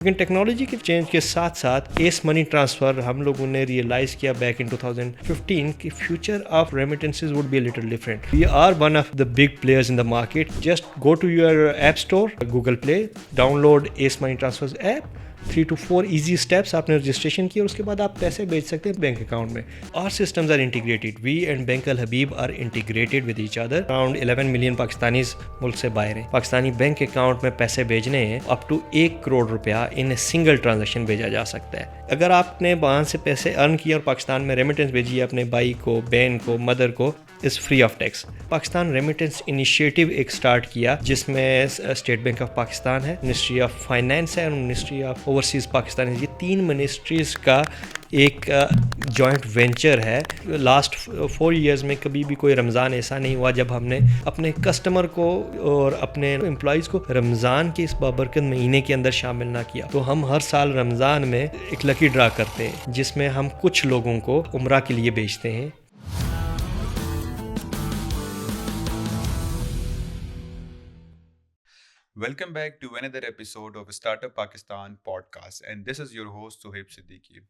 लेकिन टेक्नोलॉजी के चेंज के साथ साथ एस मनी ट्रांसफ़र हम लोगों ने रियलाइज़ किया बैक इन 2015 कि future of remittances would be a little different. We are one of the big players in the market. Just go to your app store, Google Play, download S money transfers app. 3 to 4 easy steps, आपने registration किया और उसके बाद आप पैसे भेज सकते हैं बैंक अकाउंट में. Our systems are integrated. We and bank Al Habib are integrated with each other. Around 11 million Pakistanis मुल्क से बाहर हैं. पाकिस्तानी बैंक अकाउंट में पैसे भेजने हैं अप टू 1 करोड़ रुपया इन सिंगल ट्रांजेक्शन भेजा जा सकता है. अगर आपने वहाँ से पैसे अर्न किए और पाकिस्तान में रेमिटेंस भेजी है अपने भाई को, बहन को, मदर को, is free of tax. Pakistan remittance initiative एक स्टार्ट किया जिसमें स्टेट बैंक ऑफ पाकिस्तान है, मिनिस्ट्री ऑफ फाइनेंस है और मिनिस्ट्री ऑफ ओवरसीज़ पाकिस्तान है. ये 3 मिनिस्ट्रीज़ का एक जॉइंट वेंचर है. लास्ट 4 इयर्स में कभी भी कोई रमज़ान ऐसा नहीं हुआ जब हमने अपने कस्टमर को और अपने एम्प्लॉयज़ को रमज़ान के इस बाबरकत महीने के अंदर शामिल ना किया. तो हम हर साल रमज़ान में एक लकी ड्रा करते हैं जिसमें हम कुछ लोगों को उम्रा के लिए भेजते हैं. Welcome back to another episode of Startup Pakistan podcast and this is your host Sohaib Siddiqui.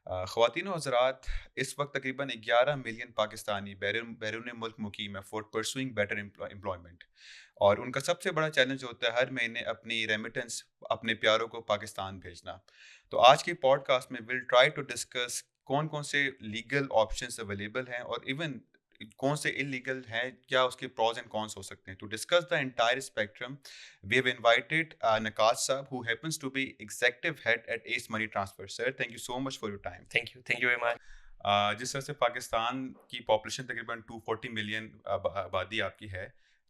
ख़वातीन और हज़रात, इस वक्त तकरीबन 11 मिलियन पाकिस्तानी बैरून मुल्क मुकीम है फॉर परसुइंग बेटर एम्प्लॉयमेंट. और उनका सबसे बड़ा चैलेंज होता है हर महीने अपनी रेमिटेंस अपने प्यारों को पाकिस्तान भेजना. तो आज की पॉडकास्ट में विल ट्राई टू डिस्कस कौन कौन से लीगल ऑप्शंस अवेलेबल हैं और इवन कौन से इलीगल हैं, क्या उसके प्रॉज एंड कॉन्स हो सकते हैं. To discuss the entire spectrum we have invited Naqash साहब who happens to be executive head at S money transfer. Sir, thank you so much for your time. Thank you very much. जिस तरह से पाकिस्तान की population तकरीबन 240 million आबादी आपकी है,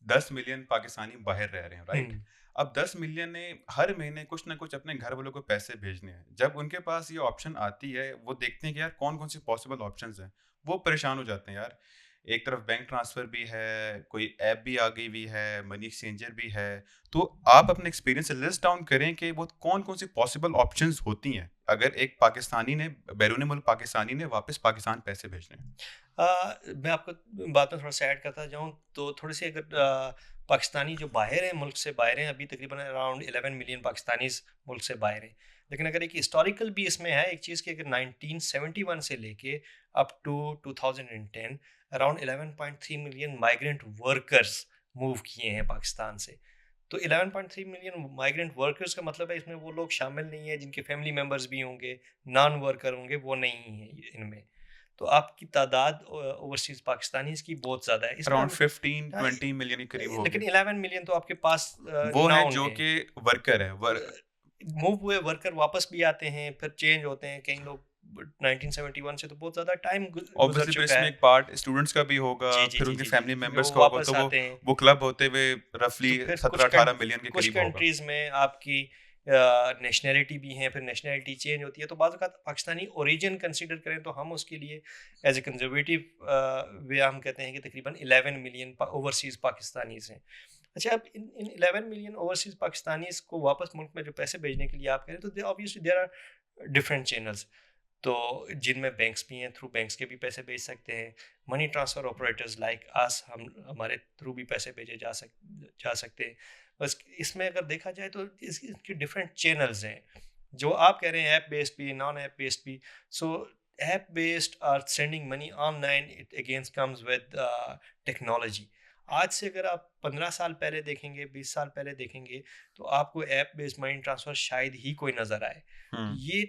10 million Pakistani बाहर रह रहे हैं, राइट? अब 10 मिलियन ने हर महीने कुछ ना कुछ अपने घर वालों को पैसे भेजने हैं. जब उनके पास ये ऑप्शन आती है, वो देखते हैं कि यार कौन कौन सी पॉसिबल ऑप्शंस हैं, वो परेशान हो जाते हैं. यार एक तरफ बैंक ट्रांसफ़र भी है, कोई ऐप भी आ गई हुई है, मनी एक्सचेंजर भी है. तो आप अपने एक्सपीरियंस से लिस्ट डाउन करें कि वो कौन कौन सी पॉसिबल ऑप्शंस होती हैं अगर एक पाकिस्तानी ने, बैरून मुल्क पाकिस्तानी ने वापस पाकिस्तान पैसे भेजने हैं. मैं आपको बात में थोड़ा सा ऐड करता जाऊँ तो थोड़ी सी अगर पाकिस्तानी जो बाहर हैं, मुल्क से बाहर हैं, अभी तकरीबन अराउंड 11 मिलियन पाकिस्तानीज मुल्क से बाहर हैं. लेकिन अगर एक हिस्टोरिकल भी इसमें है एक चीज़ कि अगर 1971 से लेके up to 2010 around 11.3 million migrant workers move किए हैं पाकिस्तान से. तो 11.3 मिलियन माइग्रेंट वर्कर्स का मतलब है इसमें वो लोग शामिल नहीं है जिनके फैमिली मेम्बर्स भी होंगे, नॉन वर्कर होंगे, वो नहीं है इनमें. तो आपकी तादाद ओवरसीज पाकिस्तानीज की बहुत ज़्यादा है. अराउंड 15-20 मिलियन के करीब होगी. लेकिन 11 मिलियन तो आपके पास वो है जो कि वर्कर है. मूव हुए वर्कर वापस भी आते हैं, फिर चेंज होते हैं. कई लोग 1971 से तो बहुत ज़्यादा टाइम गुजर चुका है. एक पार्ट स्टूडेंट्स का भी होगा, फिर उनके फैमिली मेंबर्स का होगा, तो वो क्लब होते हुए रफली 17-18 मिलियन के करीब होगा. कुछ कंट्रीज में आपकी नेशनैलिटी भी हैं, फिर नेशनैलिटी चेंज होती है. तो बाज़ औक़ात पाकिस्तानी ओरिजिन कंसीडर करें तो हम उसके लिए एज ए कंजर्वेटिव वे हम कहते हैं कि तकरीबन 11 मिलियन ओवरसीज़ पाकिस्तानीज़ हैं. अच्छा, अब इन 11 मिलियन ओवरसीज़ पाकिस्तानीज़ को वापस मुल्क में जो पैसे भेजने के लिए आप कह रहे हैं, तो obviously there are different channels. तो जिनमें बैंक्स भी हैं, थ्रू बैंक्स के भी पैसे भेज सकते हैं. Money transfer operators like us, हमारे थ्रू भी पैसे भेजे जा सकते हैं. बस इसमें अगर देखा जाए तो इसके डिफरेंट चैनल्स हैं. जो आप कह रहे हैं ऐप बेस्ड भी, नॉन ऐप बेस्ड भी. So app based are sending money online, it against comes with technology. आज से अगर आप 15 साल पहले देखेंगे, 20 साल पहले देखेंगे, तो आपको ऐप बेस्ड मनी ट्रांसफ़र शायद ही कोई नज़र आए. ये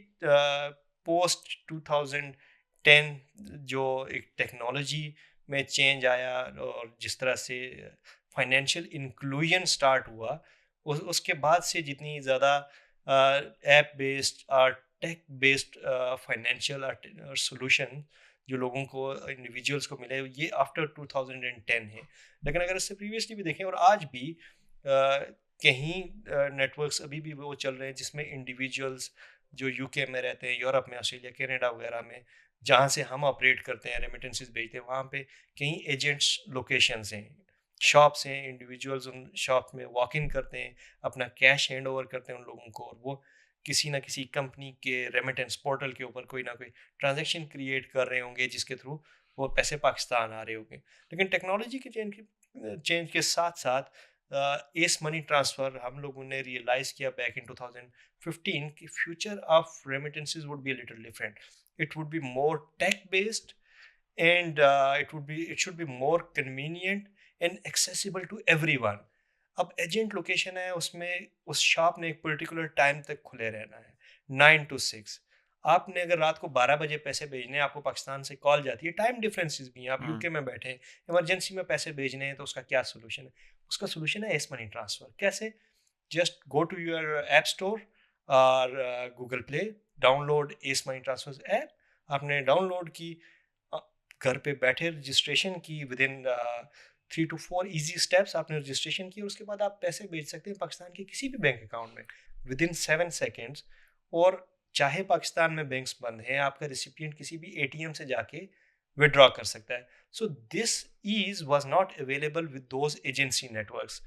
पोस्ट 2010 जो एक टेक्नोलॉजी में चेंज आया और जिस तरह से फाइनेंशियल इंक्लूजन स्टार्ट हुआ, उसके बाद से जितनी ज़्यादा ऐप बेस्ड और टेक बेस्ड फाइनेंशियल सोल्यूशन जो लोगों को, इंडिविजुअल्स को मिले, ये आफ्टर 2010 है. लेकिन अगर इससे प्रीवियसली भी देखें और आज भी कहीं नेटवर्क्स अभी भी वो चल रहे हैं जिसमें इंडिविजुअल्स जो यूके में रहते हैं, यूरोप में, ऑस्ट्रेलिया, कनाडा वगैरह में, जहाँ से हम ऑपरेट करते हैं, रेमिटेंसेस भेजते हैं, वहाँ पे कई एजेंट्स लोकेशंस हैं, शॉप्स हैं. इंडिविजुअल्स उन शॉप में वॉक इन करते हैं, अपना कैश हैंड ओवर करते हैं उन लोगों को, और वो किसी ना किसी कंपनी के रेमिटेंस पोर्टल के ऊपर कोई ना कोई ट्रांजैक्शन क्रिएट कर रहे होंगे जिसके थ्रू वो पैसे पाकिस्तान आ रहे होंगे. लेकिन टेक्नोलॉजी के चेंज के साथ साथ एस मनी ट्रांसफ़र हम लोगों ने रियलाइज़ किया बैक इन 2015 कि future of remittances would be a little different. It would be more tech based and it should be more convenient and accessible to everyone. अब agent location है, उसमें उस shop ने एक पर्टिकुलर टाइम तक खुले रहना है, 9 to 6. आपने अगर रात को 12 बजे पैसे भेजने हैं, आपको पाकिस्तान से कॉल जाती है, टाइम डिफरेंसेस भी हैं, आप यूके में बैठे हैं, इमरजेंसी में पैसे भेजने हैं, तो उसका क्या सोल्यूशन है? उसका सोल्यूशन है एस मनी ट्रांसफ़र. कैसे? Just go to your app store और Google Play, download S money transfer app. आपने डाउनलोड की, अ, घर पे बैठे रजिस्ट्रेशन की, within 3 to 4 easy steps आपने रजिस्ट्रेशन की, और उसके बाद आप पैसे भेज सकते हैं पाकिस्तान के किसी भी बैंक अकाउंट में विद इन 7 seconds. और चाहे पाकिस्तान में बैंक्स बंद हैं, आपका रिसिपिएंट किसी भी एटीएम से जाके विड्रॉ कर सकता है. So this is was not available with those agency networks.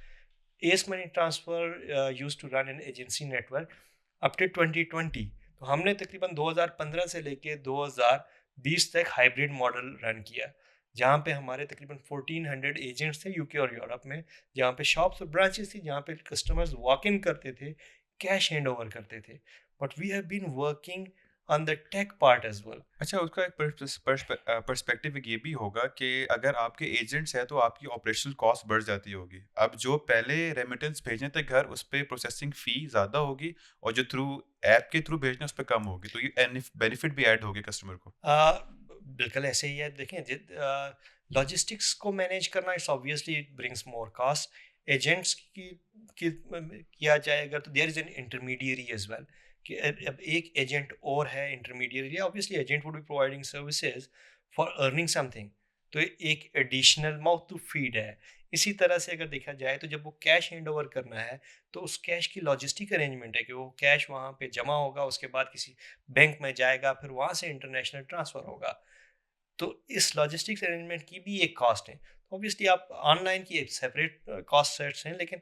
S money transfer used to run an agency network up to 2020. तो हमने तकरीबन 2015 से लेके 2020 तक हाइब्रिड मॉडल रन किया, जहाँ पे हमारे तकरीबन 1400 एजेंट्स थे यूके और यूरोप में, जहाँ पे शॉप्स और ब्रांचेस थी, जहाँ पे कस्टमर्स वॉक इन करते थे, कैश हैंड ओवर करते थे. But we have been working on the tech part as well. अच्छा, उसका एक पर्सपेक्टिव एक ये भी होगा कि अगर आपके एजेंट्स हैं तो आपकी ऑपरेशनल कॉस्ट बढ़ जाती होगी. अब जो पहले रेमिटेंस भेजने थे घर, उस पर प्रोसेसिंग फ़ी ज़्यादा होगी, और जो थ्रू ऐप के थ्रू भेजने उस पर कम होगी, तो ये बेनिफिट भी ऐड होगी कस्टमर को. बिल्कुल ऐसे ही है. देखें, लॉजिस्टिक्स को मैनेज करना it's obviously it brings more cost. Agents की किया जाए अगर, तो there is an intermediary as well, कि अब एक एजेंट और है intermediary. Obviously agent would be providing services for earning something, तो एक एडिशनल माउथ टू फीड है. इसी तरह से अगर देखा जाए तो जब वो कैश हैंड ओवर करना है, तो उस कैश की लॉजिस्टिक अरेंजमेंट है कि वो कैश वहाँ पे जमा होगा, उसके बाद किसी बैंक में जाएगा, फिर वहाँ से इंटरनेशनल ट्रांसफ़र होगा. तो इस लॉजिस्टिक्स अरेंजमेंट की भी एक कॉस्ट है. ऑब्वियसली आप ऑनलाइन की एक सेपरेट कॉस्ट सेट्स हैं, लेकिन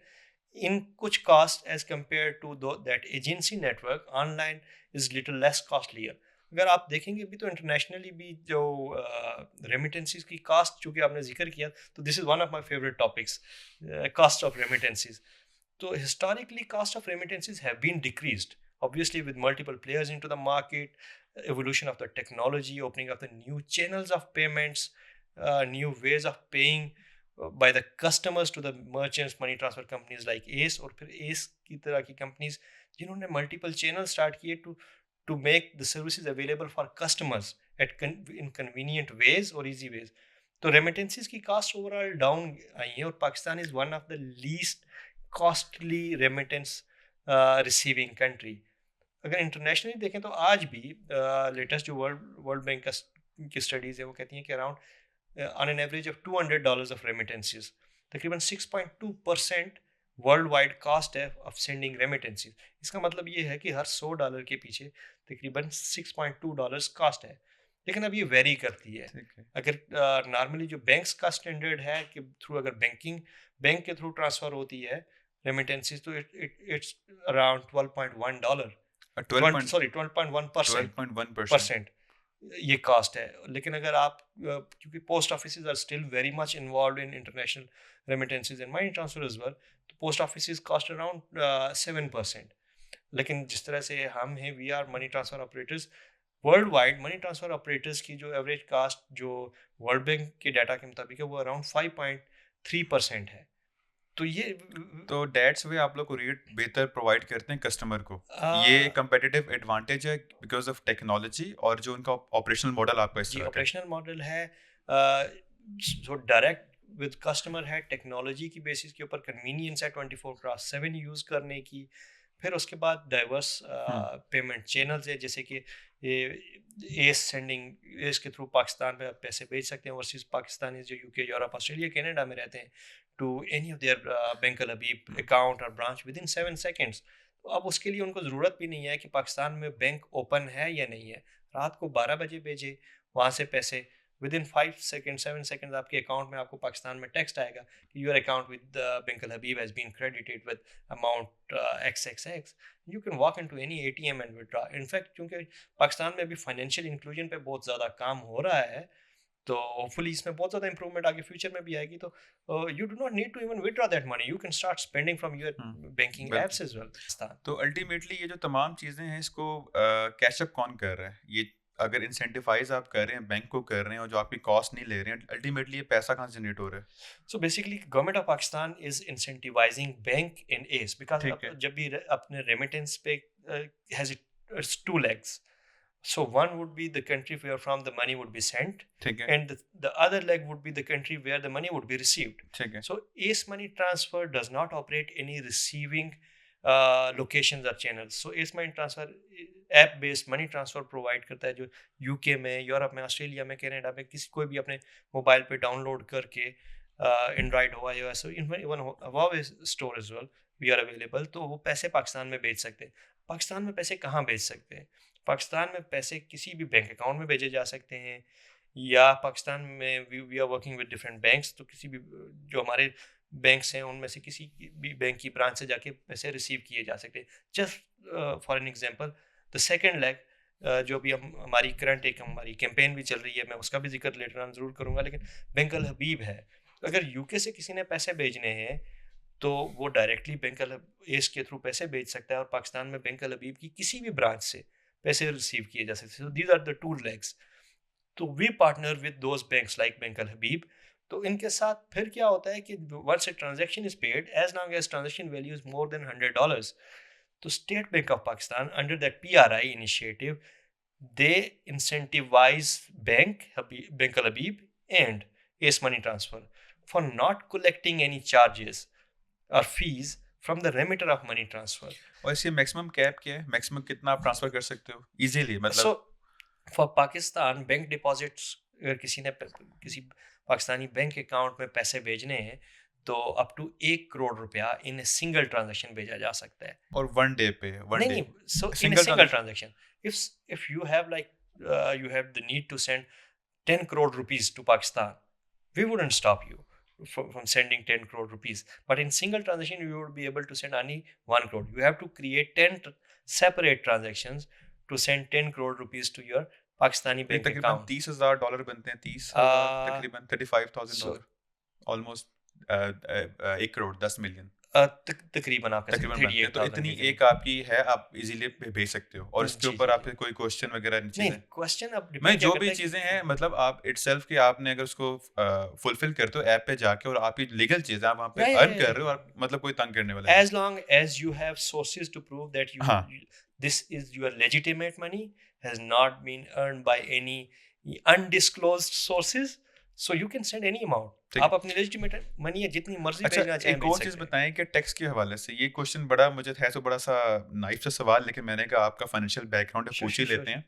in कुछ cost as compared to that agency network, online is little less costlier. अगर आप देखेंगे भी तो इंटरनेशनली भी जो रेमिटेंसीज की कास्ट, चूँकि आपने जिक्र किया, तो this is one of my favourite topics, cost of remittances. तो historically cost of remittances have been decreased, obviously with multiple players into the market, evolution of the technology, opening of the new channels of payments, new ways of paying by the customers to the merchants, money transfer companies like ACE, और फिर ACE की तरह की companies जिन्होंने multiple channel start किए to make the services available for customers at in convenient ways और easy ways. तो remittances की कास्ट ओवरऑल डाउन आई है, और Pakistan is one of the least costly remittance receiving country. अगर इंटरनेशनली देखें तो आज भी लेटेस्ट जो वर्ल्ड बैंक की स्टडीज़ है, वो कहती हैं कि around on an average of $200 of remittances, तकरीबन 6.2% वर्ल्ड वाइड कास्ट है ऑफ सेंडिंग रेमिटेंसीज. इसका मतलब ये है कि हर $100 के पीछे तकरीबन $6.2 कास्ट है. लेकिन अब ये वेरी करती है. अगर नॉर्मली जो बैंक्स का स्टैंडर्ड है कि थ्रू अगर बैंक के थ्रू ट्रांसफ़र होती है रेमिटेंसीज, तो इट्स अराउंड $12.1, 12.1% ये कास्ट है. लेकिन अगर आप क्योंकि post office are still very much involve in international remittances and money transfer as well, तो पोस्ट ऑफिस कास्ट अराउंड 7%. लेकिन जिस तरह से हम हैं, we are money transfer operators world wide. Money transfer operators की जो एवरेज कास्ट जो वर्ल्ड बैंक के डाटा के मुताबिक है, वो अराउंड 5.3% है. तो ये तो डेट्स वे आप लोग को रेट बेहतर प्रोवाइड करते हैं कस्टमर को. ये कंपेटिटिव एडवांटेज है बिकॉज ऑफ टेक्नोलॉजी और जो उनका ऑपरेशनल मॉडल आपका इस जी तरह ऑपरेशनल मॉडल है, जो डायरेक्ट विद कस्टमर है, टेक्नोलॉजी की बेसिस के ऊपर कन्वीनियंस है 24/7 यूज़ करने की. फिर उसके बाद डाइवर्स पेमेंट चैनल्स है, जैसे कि एस सेंडिंग, एस के थ्रू पाकिस्तान में पैसे भेज सकते हैं ओवरसीज पाकिस्तानी जो यूके, यूरोप, ऑस्ट्रेलिया, कनाडा में रहते हैं, to any of their bank Al Habib account और ब्रांच विद इन 7 seconds. तो अब उसके लिए उनको ज़रूरत भी नहीं है कि पाकिस्तान में बैंक ओपन है या नहीं है. रात को 12 बजे भेजे वहाँ से पैसे, विद इन 5 seconds 7 seconds आपके अकाउंट में, आपको पाकिस्तान में टेक्स्ट आएगा कि your account with bank Al Habib has been credited with amount XXX. You can walk in to any ATM and withdraw. In fact क्योंकि पाकिस्तान में अभी फाइनेंशियल इंक्लूजन पे बहुत ज़्यादा काम हो रहा है, तो होपफुली इसमें बहुत ज़्यादा इंप्रूवमेंट आगे फ्यूचर में भी आएगी. तो you do not need to even withdraw that money, you can start spending from your banking बिल्कुल. Apps as well. तो अल्टीमेटली ये जो तमाम चीज़ें हैं इसको कैचअप कौन कर रहा है? ये अगर इंसेंटिवाइज आप कर रहे हैं, बैंक को कर रहे हैं और जो आपकी कॉस्ट नहीं ले रहे हैं, अल्टीमेटली ये पैसा कहाँ से जनरेट हो रहा है? So basically, government of Pakistan is incentivizing bank in ACE because ठीक है. जब भी अपने remittance पे has it's two legs. So one would be the country where from the money would be sent, ठीक है. and the other leg would be the country where the money would be received. ठीक है. So ACE money transfer does not operate any receiving locations or channels. So ACE money transfer app based money transfer provide करता है जो UK में, Europe में, Australia में, Canada में किसी कोई भी अपने मोबाइल पे डाउनलोड करके एंड्रॉइड हो iOS हो even Huawei store as well we are available, तो वो पैसे पाकिस्तान में भेज सकते हैं. पाकिस्तान में पैसे कहाँ भेज सकते हैं? पाकिस्तान में पैसे किसी भी बैंक अकाउंट में भेजे जा सकते हैं, या पाकिस्तान में we are working with different banks, तो किसी भी जो हमारे बैंक्स हैं उनमें से किसी भी बैंक की ब्रांच से जाके पैसे रिसीव किए जा सकते हैं. Just for an example, the second leg जो भी हमारी करंट एक हमारी कैंपेन भी चल रही है, मैं उसका भी जिक्र लेटर ऑन ज़रूर करूँगा, लेकिन बैंक अल हबीब है. अगर यूके से किसी ने पैसे भेजने हैं तो वो डायरेक्टली बैंक अल एस के थ्रू पैसे भेज सकता है और पाकिस्तान में बैंक अल हबीब की किसी भी ब्रांच से पैसे रिसीव किए जा सकते हैं. So these are the two legs. तो we partner with those banks like bank Al Habib. तो इनके साथ फिर क्या होता है कि once a transaction is paid, as long as transaction value is more than $100, तो state bank of Pakistan under that PRI initiative they incentivize Bank Al Habib and Ace Money Transfer for not collecting any charges or fees from the remitter of money transfer. और इसकी maximum cap क्या है? Maximum कितना आप transfer कर सकते हो easily? मतलब So for Pakistan bank deposits, अगर किसी ने किसी पाकिस्तानी बैंक अकाउंट में पैसे भेजने हैं तो अप टू 1 करोड़ रुपया इन सिंगल ट्रांजैक्शन भेजा जा सकता है. और वन डे पे नहीं, so in a single transaction, if you have like you have the need to send 10 crore rupees to Pakistan, we wouldn't stop you from sending 10 crore rupees, but in single transaction you would be able to send only 1 crore. You have to create 10 separate transactions to send 10 crore rupees to your Pakistani bank तकरीबन account. $30,000 बनते हैं. 30,000 तकरीबन $35,000 almost 1 crore 10 million तकरीबन आप तकरीबन बनते हैं. तो इतनी एक आपकी है, आप इजीली भेज सकते हो. और इसके ऊपर आप कोई क्वेश्चन वगैरह नहीं, क्वेश्चन अब मैं जो भी चीजें हैं, मतलब आप इटसेल्फ के आपने अगर उसको फुलफिल करते हो ऐप पे जाके और आपकी लीगल चीजें आप वहाँ पे अर्न कर रहे हो, और मतलब कोई तंग करने वाला as long as you have sources to prove that this is your legitimate money, has not been earned by any undisclosed sources, so you can send any amount. आप अपनी लेजिटिमेट मनी है जितनी मर्जी भेजना चाहें. एक और चीज बताएं कि टैक्स के हवाले से ये क्वेश्चन बड़ा मुझे है तो बड़ा सा नाइफ सा सवाल, लेकिन मैंने कहा आपका फाइनेंशियल बैकग्राउंड है, पूछ ही लेते हैं.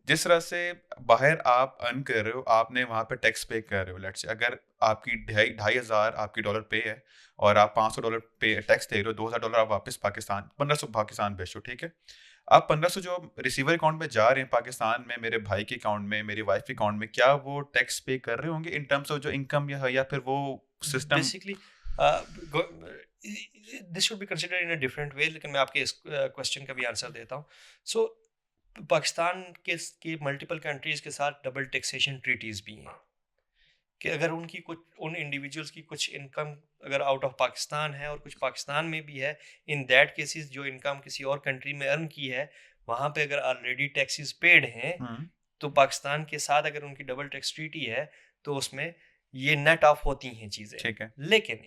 जिस तरह से बाहर आप अर्न कर रहे हो, आपने वहाँ पे टैक्स पे कर रहे हो. लेट्स से अगर आपकी 2,500 आपकी डॉलर पे है और आप $500 पे टैक्स दे रहे हो, $2,000 आप वापस पाकिस्तान 1,500 पाकिस्तान भेजो, ठीक है. आप 1,500 जो रिसीवर अकाउंट में जा रहे हैं पाकिस्तान में, मेरे भाई के अकाउंट में, मेरी वाइफ के अकाउंट में, क्या वो टैक्स पे कर रहे होंगे इन टर्म्स ऑफ जो इनकम या फिर वो system? Basically this should be considered in a different way, लेकिन मैं आपके इस क्वेश्चन का भी आंसर देता हूँ. सो पाकिस्तान के मल्टीपल कंट्रीज के साथ डबल टैक्सेशन ट्रीटीज भी हैं कि अगर उनकी कुछ उन इंडिविजुअल्स की कुछ इनकम अगर आउट ऑफ पाकिस्तान है और कुछ पाकिस्तान में भी है, इन दैट केसेस जो इनकम किसी और कंट्री में अर्न की है वहाँ पे अगर ऑलरेडी टैक्सेस पेड हैं, तो पाकिस्तान के साथ अगर उनकी डबल टैक्स ट्रीटी है तो उसमें ये नेट ऑफ होती हैं चीज़ें. ठीक है. लेकिन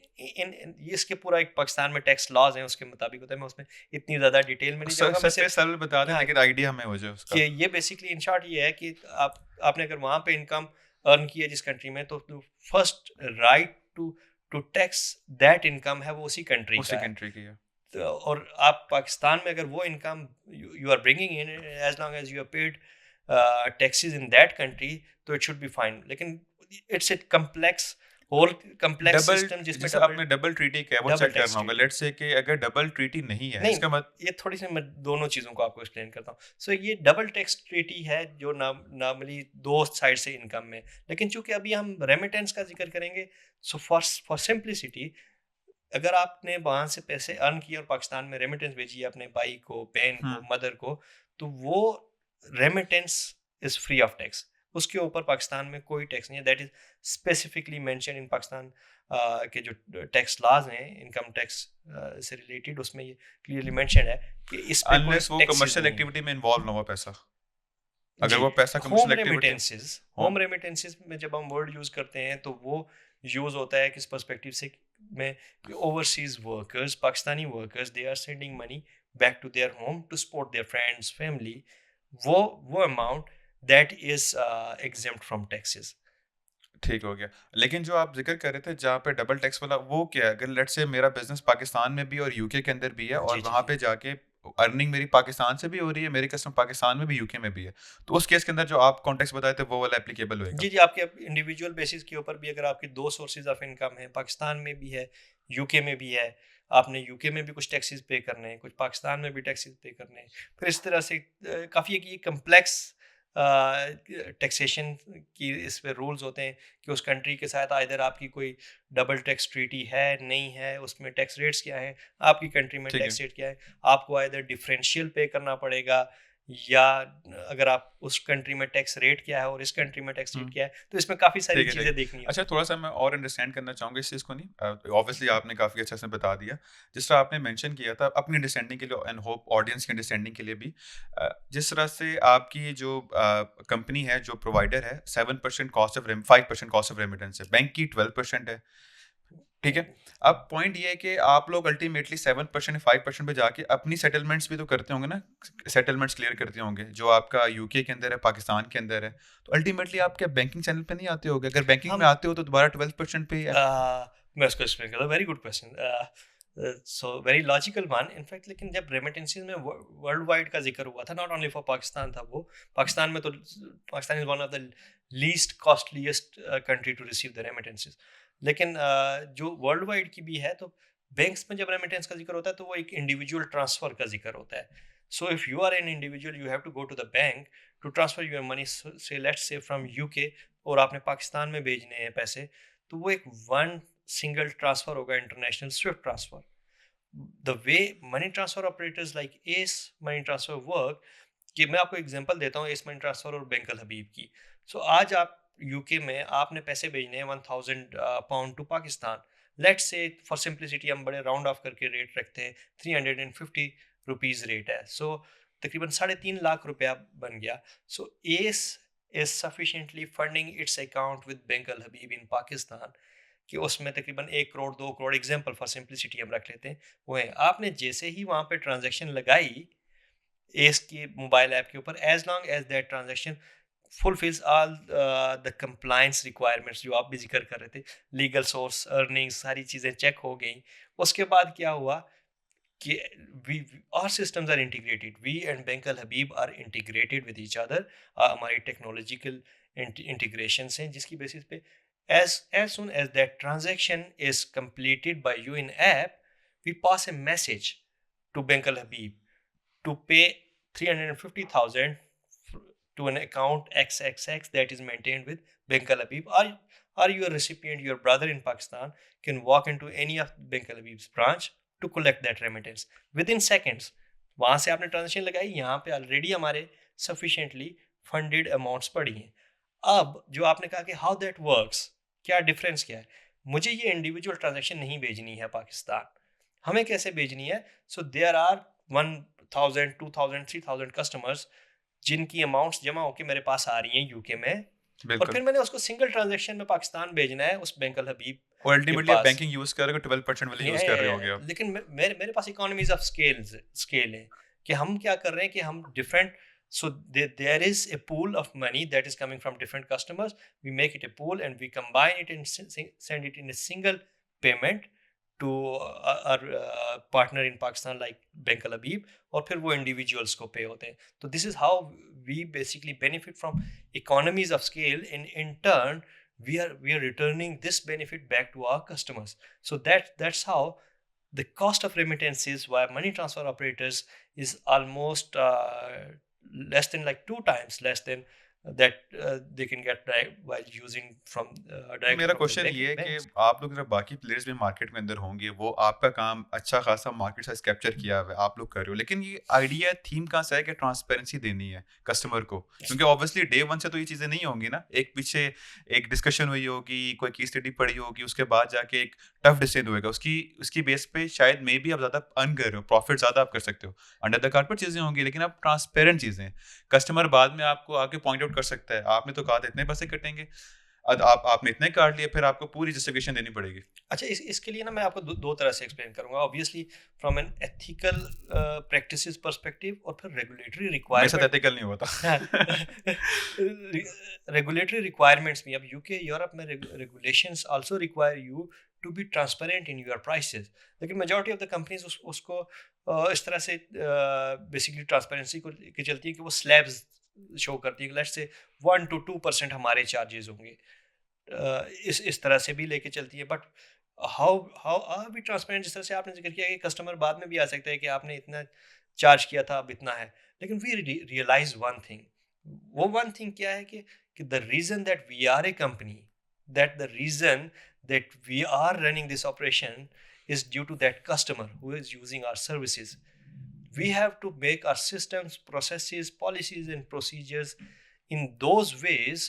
इसके पूरा एक पाकिस्तान में टैक्स लॉज हैं उसके मुताबिक होता है. मैं उसमें इतनी ज़्यादा डिटेल में नहीं जाऊँगा, मैं सिर्फ सरल बता दें लेकिन आइडिया हमें हो जाए उसका. कि ये बेसिकली इन शॉर्ट ये है कि आपने अगर वहाँ पे इनकम अर्न किया जिस कंट्री में, तो first right to tax that income है वो उसी कंट्री की है. और आप पाकिस्तान में अगर वो income you are bringing in, as long as you are paid taxes in that country, तो इट शुड बी फाइन. लेकिन इट्स ए कम्प्लेक्स सिस्टम जिसमें आपने डबल ट्रीटी क्या है वो चेक करना होगा. लेट्स से कि अगर डबल ट्रीटी नहीं है, इसका मतलब ये थोड़ी सी मैं दोनों चीज़ों को आपको एक्सप्लेन करता हूँ. सो ये डबल टैक्स ट्रीटी है जो नॉर्मली दो साइड से इनकम में, लेकिन चूंकि अभी हम रेमिटेंस का जिक्र करेंगे, सो फॉर सिंप्लिसिटी अगर आपने वहाँ से पैसे अर्न किए और पाकिस्तान में रेमिटेंस भेजी है अपने भाई को, बहन को, मदर को, तो वो remittance is free of tax. उसके ऊपर पाकिस्तान में कोई टैक्स नहीं है. That is specifically mention in Pakistan के जो टैक्स लॉज हैं इनकम टैक्स से रिलेटेड, उसमें ये क्लियरली मेंशन है कि इस पे कोई अनलेस वो टैक्सेस कमर्शियल नहीं. एक्टिविटी में इन्वॉल्व ना हो पैसा, अगर जी. वो पैसा home commercial activity remittances, home remittances में जब हम वर्ड यूज करते हैं तो वो यूज होता है किस पर्सपेक्टिव से में overseas workers, Pakistani workers, they are sending money back to their home to support their friends, family. वो amount that is exempt from taxes. ठीक हो गया. लेकिन जो आप जिक्र कर रहे थे जहाँ पे डबल टैक्स वाला, वो क्या है? अगर लेट्स से मेरा बिजनेस पाकिस्तान में भी और यूके के अंदर भी है और जी जी वहाँ जी. पे जाके अर्निंग मेरी पाकिस्तान से भी हो रही है, मेरे कस्टमर पाकिस्तान में भी यूके में भी है, तो उस केस के अंदर जो आप कॉन्टेक्स्ट बताए थे वो वाला एप्लीकेबल होएगा? जी जी, आपके इंडिविजुअल बेसिस के ऊपर भी अगर आपके दो सोर्सेज ऑफ इनकम है, पाकिस्तान में भी है, यूके में भी है, आपने यूके में भी कुछ टैक्सेस पे करने हैं, कुछ पाकिस्तान में भी टैक्सेस पे करने हैं, फिर इस तरह से काफ़ी है कि ये कम्प्लेक्स टैक्सेशन की इस पे रूल्स होते हैं कि उस कंट्री के साथ इधर आपकी कोई डबल टैक्स ट्रीटी है नहीं है, उसमें टैक्स रेट्स क्या हैं, आपकी कंट्री में ठीक है. टैक्स रेट क्या है, आपको इधर डिफरेंशियल पे करना पड़ेगा, या अगर आप उस कंट्री में टैक्स रेट क्या है और इस कंट्री में टैक्स रेट क्या है, तो इसमें काफ़ी सारी ठीक है, ठीक चीज़ें है. देखनी अच्छा, होती थोड़ा सा मैं और अंडरस्टैंड करना चाहूँगा इस चीज़ को. नहीं, ऑब्वियसली आपने काफ़ी अच्छे से बता दिया. जिस तरह आपने मेंशन किया था अपनी अंडरस्टैंडिंग के लिए एंड होप ऑडियंस की अंडरस्टैंडिंग के लिए भी, जिस तरह से आपकी जो कंपनी है, जो प्रोवाइडर है, 7% cost of 5% cost of remittance है, बैंक की 12% है. ठीक है. हैं. अब पॉइंट ये है कि आप लोग अल्टीमेटली 7% 5% पे जाके अपनी सेटलमेंट्स भी तो करते होंगे ना, सेटलमेंट्स क्लियर करते होंगे जो आपका यूके के अंदर है, पाकिस्तान के अंदर है, तो अल्टीमेटली आप क्या बैंकिंग चैनल पे नहीं आते होगे? अगर बैंकिंग में हम आते हो तो दोबारा 12% पे ही है. मैं उसको एक्सप्लेन करता हूँ. Very good question. So very logical one in fact. लेकिन जब रेमिटेंसेस में वर्ल्ड वाइड का जिक्र हुआ था, नॉट ओनली फॉर पाकिस्तान था वो, पाकिस्तान में तो Pakistan is one of the least costliest country to receive the remittances. लेकिन जो वर्ल्ड वाइड की भी है, तो बैंक्स में जब रेमिटेंस का जिक्र होता है तो वो एक इंडिविजुअल ट्रांसफर का जिक्र होता है. So if you are an individual, you have to go to the bank to transfer your money, say let's say from UK, और आपने पाकिस्तान में भेजने हैं पैसे, तो वो एक वन सिंगल ट्रांसफर होगा, international Swift transfer. The way money transfer operators like S money transfer work, कि मैं आपको एग्जांपल देता हूँ एस मनी ट्रांसफर और बैंक अल हबीब की. सो आज आप यूके में आपने पैसे भेजने हैं 1000 pound to Pakistan. Let's say for simplicity हम बड़े राउंड ऑफ करके रेट रखते हैं, 350 रुपीज़ रेट है. सो तकरीबन 3.5 लाख रुपया बन गया. सो S is sufficiently funding its account with Bank Al Habib in Pakistan, कि उसमें तकरीबन 1 crore 2 crore, example for simplicity हम रख लेते हैं, वो है. आपने जैसे ही वहाँ पे ट्रांजैक्शन लगाई एस के मोबाइल ऐप के ऊपर, as long as that transaction fulfills all the compliance requirements जो आप भी जिक्र कर रहे थे, लीगल सोर्स, अर्निंग्स, सारी चीज़ें चेक हो गई. उसके बाद क्या हुआ कि we our systems are integrated, we and Bank Al Habib are integrated with each other. हमारी टेक्नोलॉजिकल इंटीग्रेशन हैं जिसकी बेसिस पे as soon as that transaction is completed by you in app, we pass a message to Bank Al Habib to pay 350,000 to an account XXX that is maintained with Bank Al Habib. Or your recipient, your brother in Pakistan, can walk into any of Bank Al Habib's branch to collect that remittance within seconds. वहाँ से आपने transaction लगाई, यहाँ पे already हमारे sufficiently funded amounts पड़ी हैं. अब जो आपने कहा कि हाउ दैट वर्क्स, क्या डिफरेंस क्या है, मुझे ये इंडिविजुअल ट्रांजेक्शन नहीं भेजनी है पाकिस्तान, हमें कैसे भेजनी है? सो देयर आर 1000 2000 3000 कस्टमर्स जिनकी अमाउंट्स जमा होकर मेरे पास आ रही हैं यूके में, और फिर मैंने उसको सिंगल ट्रांजैक्शन में पाकिस्तान भेजना है उस बैंक अल हबीब. और अल्टीमेटली आप बैंकिंग यूज कर रहे हो, 12% वाले यूज कर रहे होगे आप. लेकिन मेरे पास इकोनॉमीज ऑफ स्केल है कि हम क्या कर रहे हैं कि हम different, so there is a pool of money that is coming from different customers. We make it a pool and we combine it and send it in a single payment to our partner in Pakistan like Bank Al Habib, और फिर वो individuals को pay होते हैं. So this is how we basically benefit from economies of scale, and in turn we are returning this benefit back to our customers. So that's how the cost of remittances via money transfer operators is almost less than like 2 times less than that they can get while using from directly मेरा from the question ये है कि banks. आप लोग जब बाकी players भी market में अंदर होंगे, वो आपका काम अच्छा खासा मार्केट साइज कैप्चर किया हुआ है, आप लोग कर रहे हो, लेकिन ये आइडिया थीम कहाँ से है कि ट्रांसपेरेंसी देनी है कस्टमर को? क्योंकि ऑब्वियसली डे वन से तो ये चीज़ें नहीं होंगी ना, एक पीछे एक डिस्कशन हुई होगी, कोई केस स्टडी पढ़ी होगी, उसके बाद जाके एक टफ डिसीजन होएगा, उसकी उसकी बेस पे शायद मे भी आप ज़्यादा अर्न कर रहे हो, प्रॉफिट ज़्यादा आप कर सकते हो, अंडर द कारपेट चीज़ें होंगी, लेकिन आप ट्रांसपेरेंट चीज़ें, कस्टमर बाद में आपको आके पॉइंट आउट कर सकता है, आपने तो कहा था इतने पैसे कटेंगे, आपने इतने काट लिए, फिर आपको पूरी जस्टिफिकेशन देनी पड़ेगी। अच्छा, इसके लिए ना मैं आपको दो तरह से एक्सप्लेन करूंगा, obviously from an ethical practices perspective और फिर रेगुलेटरी मेरे साथ रिक्वायरमेंट। एथिकल नहीं होता। रेगुलेटरी रिक्वायरमेंट्स में, अब यूके यूरोप में regulations also require you to be transparent in your prices, लेकिन मेजॉरिटी ऑफ द कंपनीज उसको इस तरह से बेसिकली ट्रांसपेरेंसी को लेके चलती है कि वो स्लैब्स शो करती है, लेट्स से 1 to 2% हमारे चार्जेस होंगे, इस तरह से भी लेके चलती है। But how how are we transparent, जिस तरह से आपने जिक्र किया कि कस्टमर बाद में भी आ सकता है कि आपने इतना चार्ज किया था, अब इतना है, लेकिन वी रियलाइज वन थिंग, वो वन थिंग क्या है कि the reason that we are a company, that the reason that we are running this operation is due to that customer who is using our services. We have to make our systems, processes, policies and procedures in those ways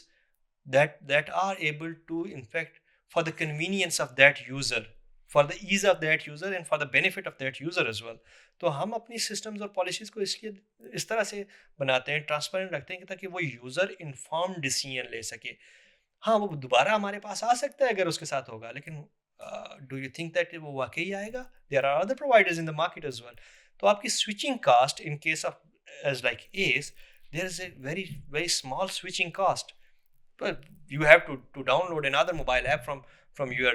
that are able to, in fact, for the convenience of that user, for the ease of that user and for the benefit of that user as well. तो हम अपनी systems और policies को इसलिए इस तरह से बनाते हैं, ट्रांसपेरेंट रखते हैं, ताकि वो यूज़र इन्फॉर्म्ड डिसीजन ले सके। हाँ, वो दोबारा हमारे पास आ सकता है अगर उसके साथ होगा, लेकिन डू यू थिंक दैट वो वाकई आएगा? There are other providers in the market as well. तो आपकी switching cost in case of as like us, there is a very very small switching cost, but you have to download another mobile app from your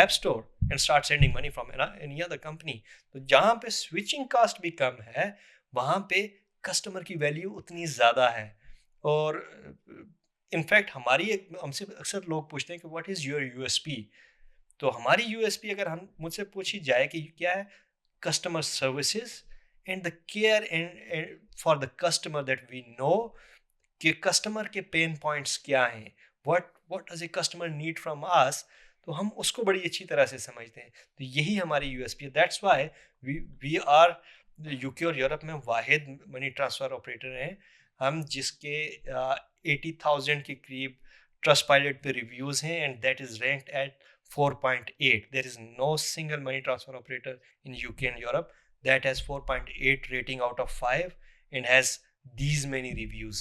app store and start sending money from any other company. तो जहाँ पे switching cost भी कम है, वहाँ पे customer की value उतनी ज़्यादा है। और इनफैक्ट हमसे अक्सर लोग पूछते हैं कि व्हाट इज़ योर यूएसपी। तो हमारी यूएसपी अगर हम मुझसे पूछी जाए कि क्या है, customer services and the care and for the customer, that we know कि कस्टमर के पेन पॉइंट्स क्या हैं, what does a customer need from us, तो हम उसको बड़ी अच्छी तरह से समझते हैं। तो यही हमारी यूएसपी है। That's why we are UK और यूरोप में वाहिद मनी ट्रांसफ़र ऑपरेटर हैं हम, जिसके 80,000 के करीब ट्रस्ट पायलट पे रिव्यूज़ हैं, and that is ranked at 4.8. There is no single money transfer operator in UK and Europe that has 4.8 rating out of 5 and has these many reviews.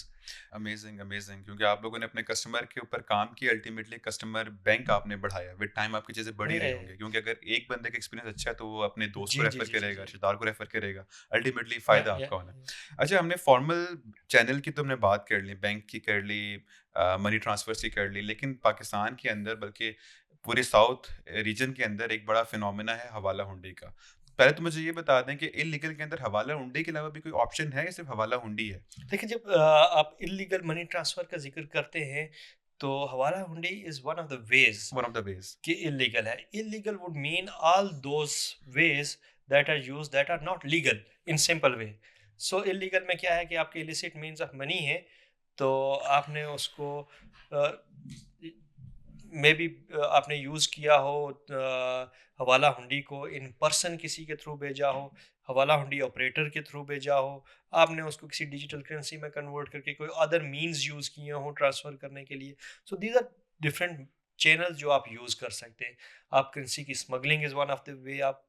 Amazing amazing, क्योंकि आप लोगों ने अपने कस्टमर के ऊपर काम किया, अल्टीमेटली कस्टमर बैंक आपने बढ़ाया, विद टाइम आपकी चीज़ें बढ़ी रही होंगी, क्योंकि अगर एक बंदे का एक्सपीरियंस अच्छा है तो वो अपने दोस्त को रेफर करेगा, रिश्तेदार को रेफर करेगा, अल्टीमेटली फ़ायदा आपका होना। अच्छा, हमने फॉर्मल चैनल की तो हमने बात कर ली, बैंक की कर ली, मनी ट्रांसफर्स की कर ली, लेकिन पाकिस्तान के अंदर बल्कि पूरे साउथ रीजन के अंदर एक बड़ा फिनोमेना है हवाला हुंडी का। पहले तो मुझे ये बता दें कि इलीगल के अंदर हवाला हुंडी के अलावा भी कोई ऑप्शन है या सिर्फ हवाला हुंडी है? देखिए, जब आप इलीगल मनी ट्रांसफर का जिक्र करते हैं, तो hawala hundi is one of the ways कि इलीगल है। Illegal would mean all those ways that are used that are not legal in simple way. So illegal में क्या है कि आपके इलिसिट मीन्स ऑफ मनी है, तो आपने उसको मे बी आपने यूज़ किया हो, हवाला हुंडी को इन पर्सन किसी के थ्रू भेजा हो, हवाला हुंडी ऑपरेटर के थ्रू भेजा हो, आपने उसको किसी डिजिटल करेंसी में कन्वर्ट करके कोई अदर मींस यूज़ किए हो ट्रांसफ़र करने के लिए। So these are different channels जो आप यूज़ कर सकते हैं। आप करेंसी की smuggling is one of the way आप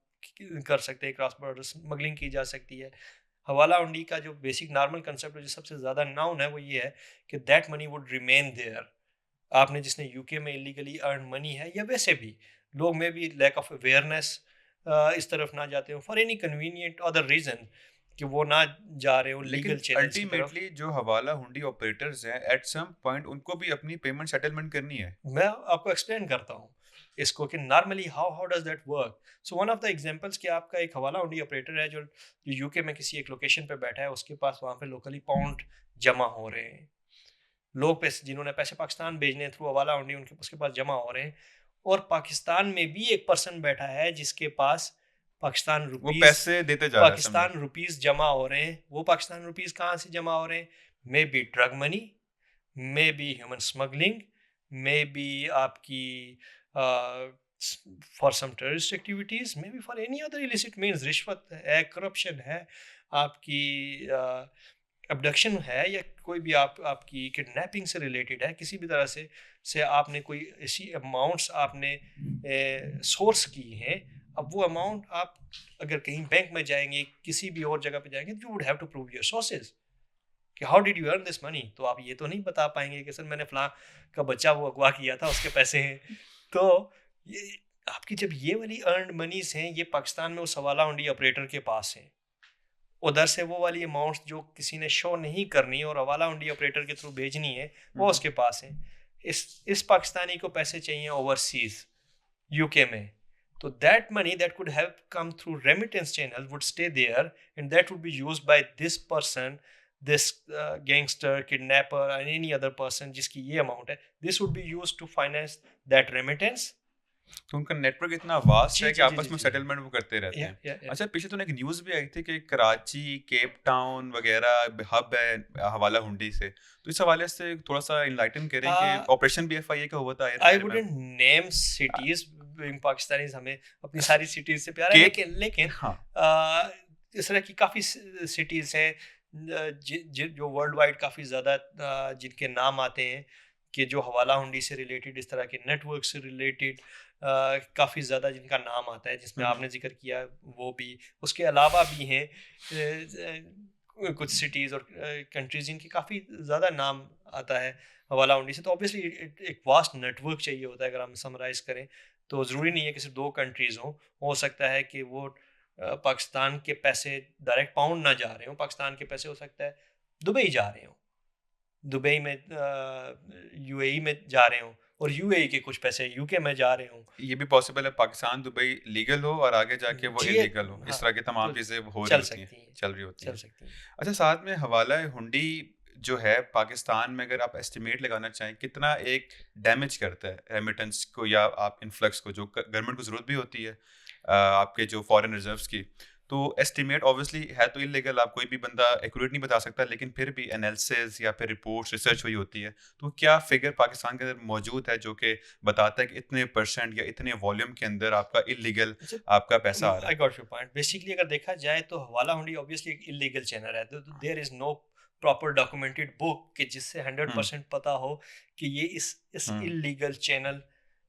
कर सकते हैं, क्रॉस बॉर्डर स्मगलिंग की जा सकती है। हवाला हुंडी का जो बेसिक नॉर्मल कंसेप्ट जो सबसे ज़्यादा नाउन है, वो ये है कि that money would remain there. आपने जिसने यूके में इलीगली अर्न मनी है, या वैसे भी लोग में भी लैक ऑफ अवेयरनेस इस तरफ ना जाते हो for any convenient other reason, कि वो ना जा रहे हो लीगल चैनल की तरफ। अल्टीमेटली जो हवाला हुंडी ऑपरेटर्स हैं, एट सम पॉइंट उनको भी अपनी पेमेंट सेटलमेंट करनी है। मैं आपको एक्सप्लेन करता हूँ इसको कि normally how does that work. So one of the examples कि आपका एक हवाला हुंडी ऑपरेटर है जो यूके में किसी एक लोकेशन पे बैठा है, उसके पास वहाँ पे लोकली पाउंड जमा हो रहे हैं, लोग पैसे जिन्होंने पैसे पाकिस्तान भेजने थ्रू हवाला हुंडी उनके उसके पास जमा हो रहे हैं, और पाकिस्तान में भी एक पर्सन बैठा है जिसके पास पाकिस्तान वो रुपीस पैसे देते जा रहा है पाकिस्तान रुपीस जमा हो रहे हैं। वो पाकिस्तान रुपीस कहाँ से जमा हो रहे हैं? May be drug money, may be human smuggling, may be आपकी for some terrorist activities, may be for any other illicit means, रिश्वत है, करप्शन है, आपकी अबडक्शन है, या कोई भी आपकी किडनैपिंग से रिलेटेड है, किसी भी तरह से आपने कोई ऐसी अमाउंट्स आपने सोर्स की हैं। अब वो अमाउंट आप अगर कहीं बैंक में जाएंगे, किसी भी और जगह पे जाएंगे, you would have to prove your sources कि how did you earn this money. तो आप ये तो नहीं बता पाएंगे कि सर मैंने फलां का बच्चा वो अगवा किया था, उसके पैसे हैं। तो ये आपकी जब ये वाली अर्न मनीज हैं, ये पाकिस्तान में उस हवाला हुंडी ऑपरेटर के पास हैं। उधर से वो वाली अमाउंट्स जो किसी ने शो नहीं करनी और हवाला हुंडी ऑपरेटर के थ्रू भेजनी है, वो उसके पास है। इस पाकिस्तानी को पैसे चाहिए ओवरसीज, यूके में, तो that money that could have come through remittance channel would stay there, and that would be used by this person, this gangster, kidnapper, and any other person जिसकी ये amount है, this would be used to finance that remittance। तो उनका network इतना vast जी है कि जी जी आपस जी में जी सेटलमेंट वो करते रहते या हैं। या अच्छा, पीछे तो एक न्यूज़ भी आई थी कि कराची, केप टाउन वगैरह हब है हवाला हुंडी से, तो इस हवाले से थोड़ा सा इनलाइटन करें कि ऑपरेशन BFIA का हुआ था I एयर में। wouldn't name cities, being Pakistanis हमें अपनी सारी cities से प्यार है, लेकिन हाँ इस तरह की काफ़ी cities हैं जो वर्ल्ड वाइड काफ़ी ज़्यादा जिनके नाम आते हैं, कि जो हवाला हुंडी से रिलेटेड, इस तरह के नेटवर्क से रिलेटेड काफ़ी ज़्यादा जिनका नाम आता है, जिसमें आपने जिक्र किया वो भी, उसके अलावा भी हैं कुछ सिटीज़ और कंट्रीज़ जिनके काफ़ी ज़्यादा नाम आता है हवाला हुंडी से। तो ऑब्वियसली एक वास्ट नेटवर्क चाहिए होता है। अगर हम समराइज़ करें तो ज़रूरी नहीं है कि सिर्फ 2 कंट्रीज़ हों, हो सकता है कि वो पाकिस्तान के पैसे डायरेक्ट पाउंड ना जा रहे हों, पाकिस्तान के पैसे हो सकता है दुबई जा रहे हों, दुबई में UAE में जा रहे हों, और UAE के कुछ पैसे यूके में जा रहे हों। ये भी पॉसिबल है पाकिस्तान दुबई लीगल हो और आगे जाके वो जी इलीगल हो, हाँ, इस तरह की तमाम तो चीज़ें हो रही चल होती हैं, सकती हैं, चल रही होती चल हैं। सकती हैं। अच्छा, साथ में हवाला हुंडी जो है पाकिस्तान में, अगर आप एस्टिमेट लगाना चाहें कितना एक डैमेज करता है रेमिटेंस को या आप इन्फ्लक्स को, जो गवर्नमेंट को ज़रूरत भी होती है आपके जो फॉरेन रिजर्व्स की, तो एस्टिमेट ऑब्वियसली है तो इलीगल, आप कोई भी बंदा एक्यूरेट नहीं बता सकता, लेकिन फिर भी एनालिसिस या फिर रिपोर्ट्स रिसर्च हुई होती है, तो क्या फिगर पाकिस्तान के अंदर मौजूद है जो कि बताता है कि इतने % या इतने वॉल्यूम के अंदर आपका इलीगल आपका पैसा आ रहा आई है? Got your point. बेसिकली अगर देखा जाए तो हवाला हुंडी ऑब्वियसली एक इलीगल चैनल है, तो there is no proper documented book कि जिससे 100% पता हो कि ये इस इलीगल चैनल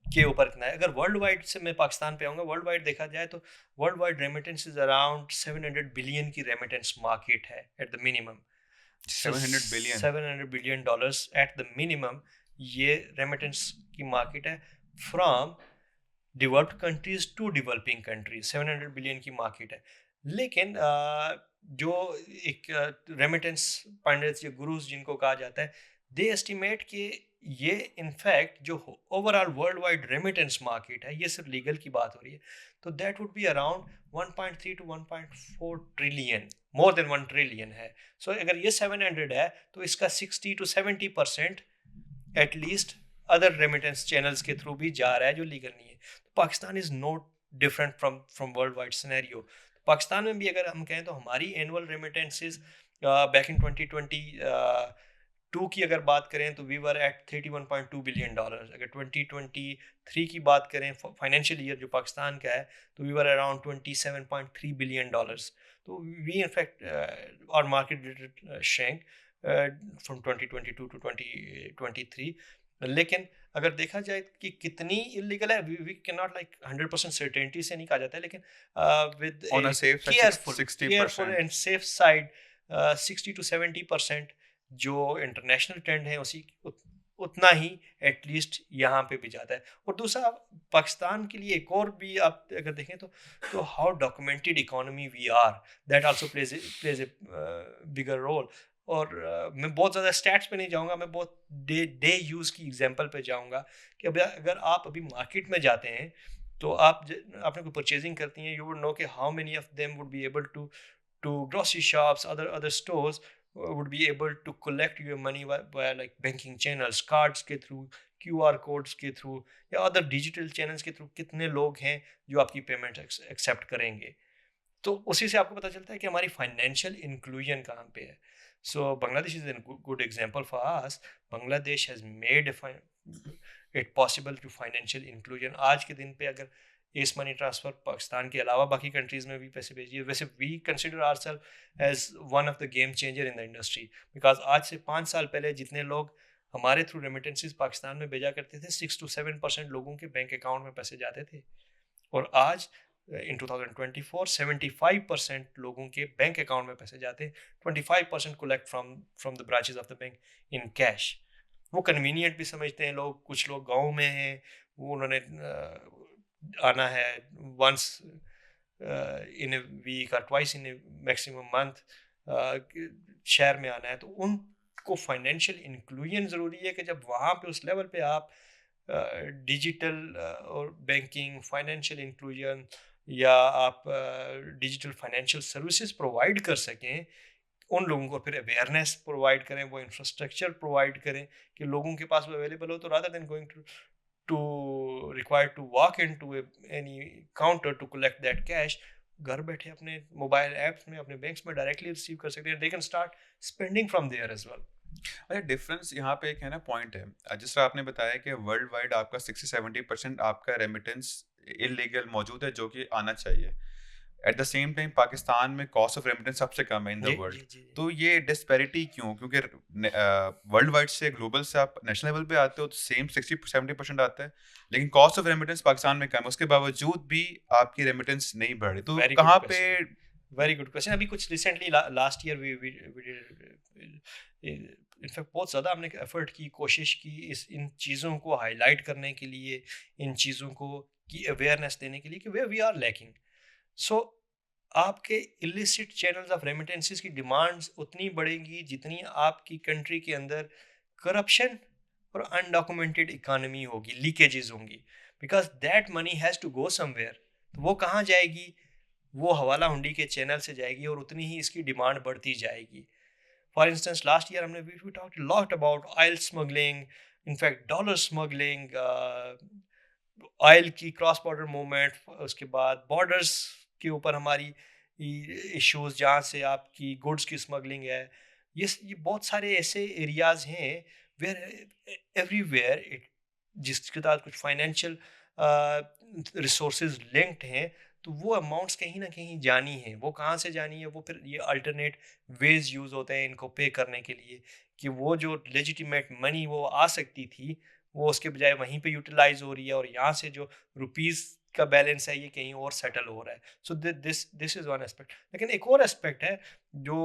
के ऊपर कितना है। अगर वर्ल्ड वाइड से, मैं पाकिस्तान पे आऊँगा, वर्ल्ड वाइड देखा जाए तो world wide remittance is around 700 billion की रेमिटेंस मार्केट है at the minimum. 700 billion? $700 billion at the minimum ये रेमिटेंस की मार्केट है, from developed countries to developing countries. 700 billion की मार्केट है। लेकिन जो एक रेमिटेंस पंडित या गुरुज जिनको कहा जाता है, दे एस्टिमेट कि ये इनफैक्ट जो overall world wide remittance market है, ये सिर्फ लीगल की बात हो रही है, तो that would be around 1.3 to 1.4 trillion, more than 1 trillion है। सो अगर ये 700 है तो इसका 60 to 70% at least other remittance channels के थ्रू भी जा रहा है जो लीगल नहीं है। तो Pakistan is not different from world wide scenario. Pakistan में भी अगर हम कहें तो हमारी एनुअल रेमिटेंसेस बैक इन 2022 की अगर बात करें तो वी वर एट $31.2 बिलियन। अगर 2023 की बात करें फाइनेंशियल ईयर जो पाकिस्तान का है, तो वी वर अराउंड $27.3 बिलियन। तो वी इनफैक्ट और मार्केट श्रैंक फ्रॉम 2022 to 2023। लेकिन अगर देखा जाए कि कितनी इलीगल है, we can not like 100% certainty से नहीं कहा जाता है, लेकिन with on a safe side careful 60%। And safe side 60 to 70% जो इंटरनेशनल ट्रेंड है उसी उतना ही एटलीस्ट यहाँ पे भी जाता है। और दूसरा, पाकिस्तान के लिए एक और भी आप अगर देखें तो how documented economy we are, that also plays a bigger role. और मैं बहुत ज़्यादा स्टैट्स पे नहीं जाऊँगा, मैं बहुत डे यूज़ की एग्जांपल पे जाऊँगा कि अगर आप अभी मार्केट में जाते हैं तो आपने कोई परचेजिंग करती हैं, यू वुड नो कि how many of them would be able to grocery shops, other stores would be able to collect your money via like banking channels, cards के through, QR codes के through, या other digital channels के through कितने लोग हैं जो आपकी payment accept करेंगे। तो उसी से आपको पता चलता है कि हमारी फाइनेंशियल इंक्लूजन कहाँ पे है. So Bangladesh is a good example for us. Bangladesh has made it possible to financial inclusion. आज के दिन पे अगर इस मनी ट्रांसफ़र पाकिस्तान के अलावा बाकी कंट्रीज़ में भी पैसे भेजिए, वैसे we consider ourselves as one of the game changer in the industry, because आज से 5 साल पहले जितने लोग हमारे थ्रू रेमिटेंसेस पाकिस्तान में भेजा करते थे, 6 to 7% लोगों के बैंक अकाउंट में पैसे जाते थे. और आज इन 2024 75% लोगों के बैंक अकाउंट में पैसे जाते हैं. 25% collect from the branches of the bank in cash. वो कन्वीनियंट भी समझते हैं लोग. कुछ लोग गांव में हैं, वो उन्होंने आना है वंस इन ए वीक और twice in A maximum month, शहर में आना है, तो उनको फाइनेंशियल इंक्लूजन ज़रूरी है कि जब वहाँ पे उस लेवल पे आप डिजिटल और बैंकिंग, फाइनेंशियल इंक्लूजन या आप डिजिटल फाइनेंशियल सर्विसेज प्रोवाइड कर सकें उन लोगों को, फिर अवेयरनेस प्रोवाइड करें, वो इंफ्रास्ट्रक्चर प्रोवाइड करें कि लोगों के पास वो अवेलेबल हो. तो rather than going to require to walk in to any counter to collect that cash, घर बैठे अपने मोबाइल ऐप्स में, अपने बैंक्स में डायरेक्टली रिसीव कर सकते हैं. They can start spending from there as well. अच्छा, डिफरेंस यहाँ पे एक है ना पॉइंट है, जिस तरह आपने बताया कि वर्ल्ड वाइड आपका 60-70% आपका रेमिटेंस इलीगल मौजूद है जो कि आना चाहिए. At the same time Pakistan में कॉस्ट ऑफ रेमिटेंस सबसे कम है इन द जी वर्ल्ड. जी जी. तो ये डिस्पैरिटी क्यों? क्योंकि वर्ल्ड वाइड से ग्लोबल से आप नेशनल लेवल पे आते हो तो सेम 60-70% आता है, लेकिन कॉस्ट ऑफ रेमिटेंस पाकिस्तान में कम है, उसके बावजूद भी आपकी रेमिटेंस नहीं बढ़ रही. तो वेरी गुड कहाँ पे क्वेश्चन, वेरी गुड क्वेश्चन. अभी कुछ रिसेंटली लास्ट ईयर इनफैक्ट बहुत ज़्यादा हमने एफर्ट की, कोशिश की इन चीज़ों को हाईलाइट करने के लिए, इन चीज़ों को की अवेयरनेस देने के लिए कि way we are lacking. So आपके इलिसिट चैनल्स ऑफ रेमिटेंसेस की डिमांड्स उतनी बढ़ेंगी जितनी आपकी कंट्री के अंदर करप्शन और अनडॉक्यूमेंटेड इकानमी होगी, लीकेजेस होंगी, because that money has to go somewhere. तो वो कहाँ जाएगी? वो हवाला हुंडी के चैनल से जाएगी और उतनी ही इसकी डिमांड बढ़ती जाएगी. फॉर इंस्टेंस लास्ट ईयर हमने we talked lot about oil smuggling, in fact dollar smuggling, oil की क्रॉस बॉर्डर मूवमेंट, उसके बाद बॉर्डर्स के ऊपर हमारी इश्यूज जहाँ से आपकी गुड्स की स्मगलिंग है. ये बहुत सारे ऐसे एरियाज हैं वेयर एवरीवेयर इट, जिसके साथ कुछ फाइनेंशियल रिसोर्सेज लिंक्ड हैं, तो वो अमाउंट्स कहीं ना कहीं जानी है. वो कहाँ से जानी है? वो फिर ये अल्टरनेट वेज यूज़ होते हैं इनको पे करने के लिए, कि वो जो लेजिटिमेट मनी वो आ सकती थी वो उसके बजाय वहीं पे यूटिलाइज हो रही है, और यहाँ से जो रुपीस का बैलेंस है ये कहीं और सेटल हो रहा है. So this is one aspect. लेकिन एक और एस्पेक्ट है जो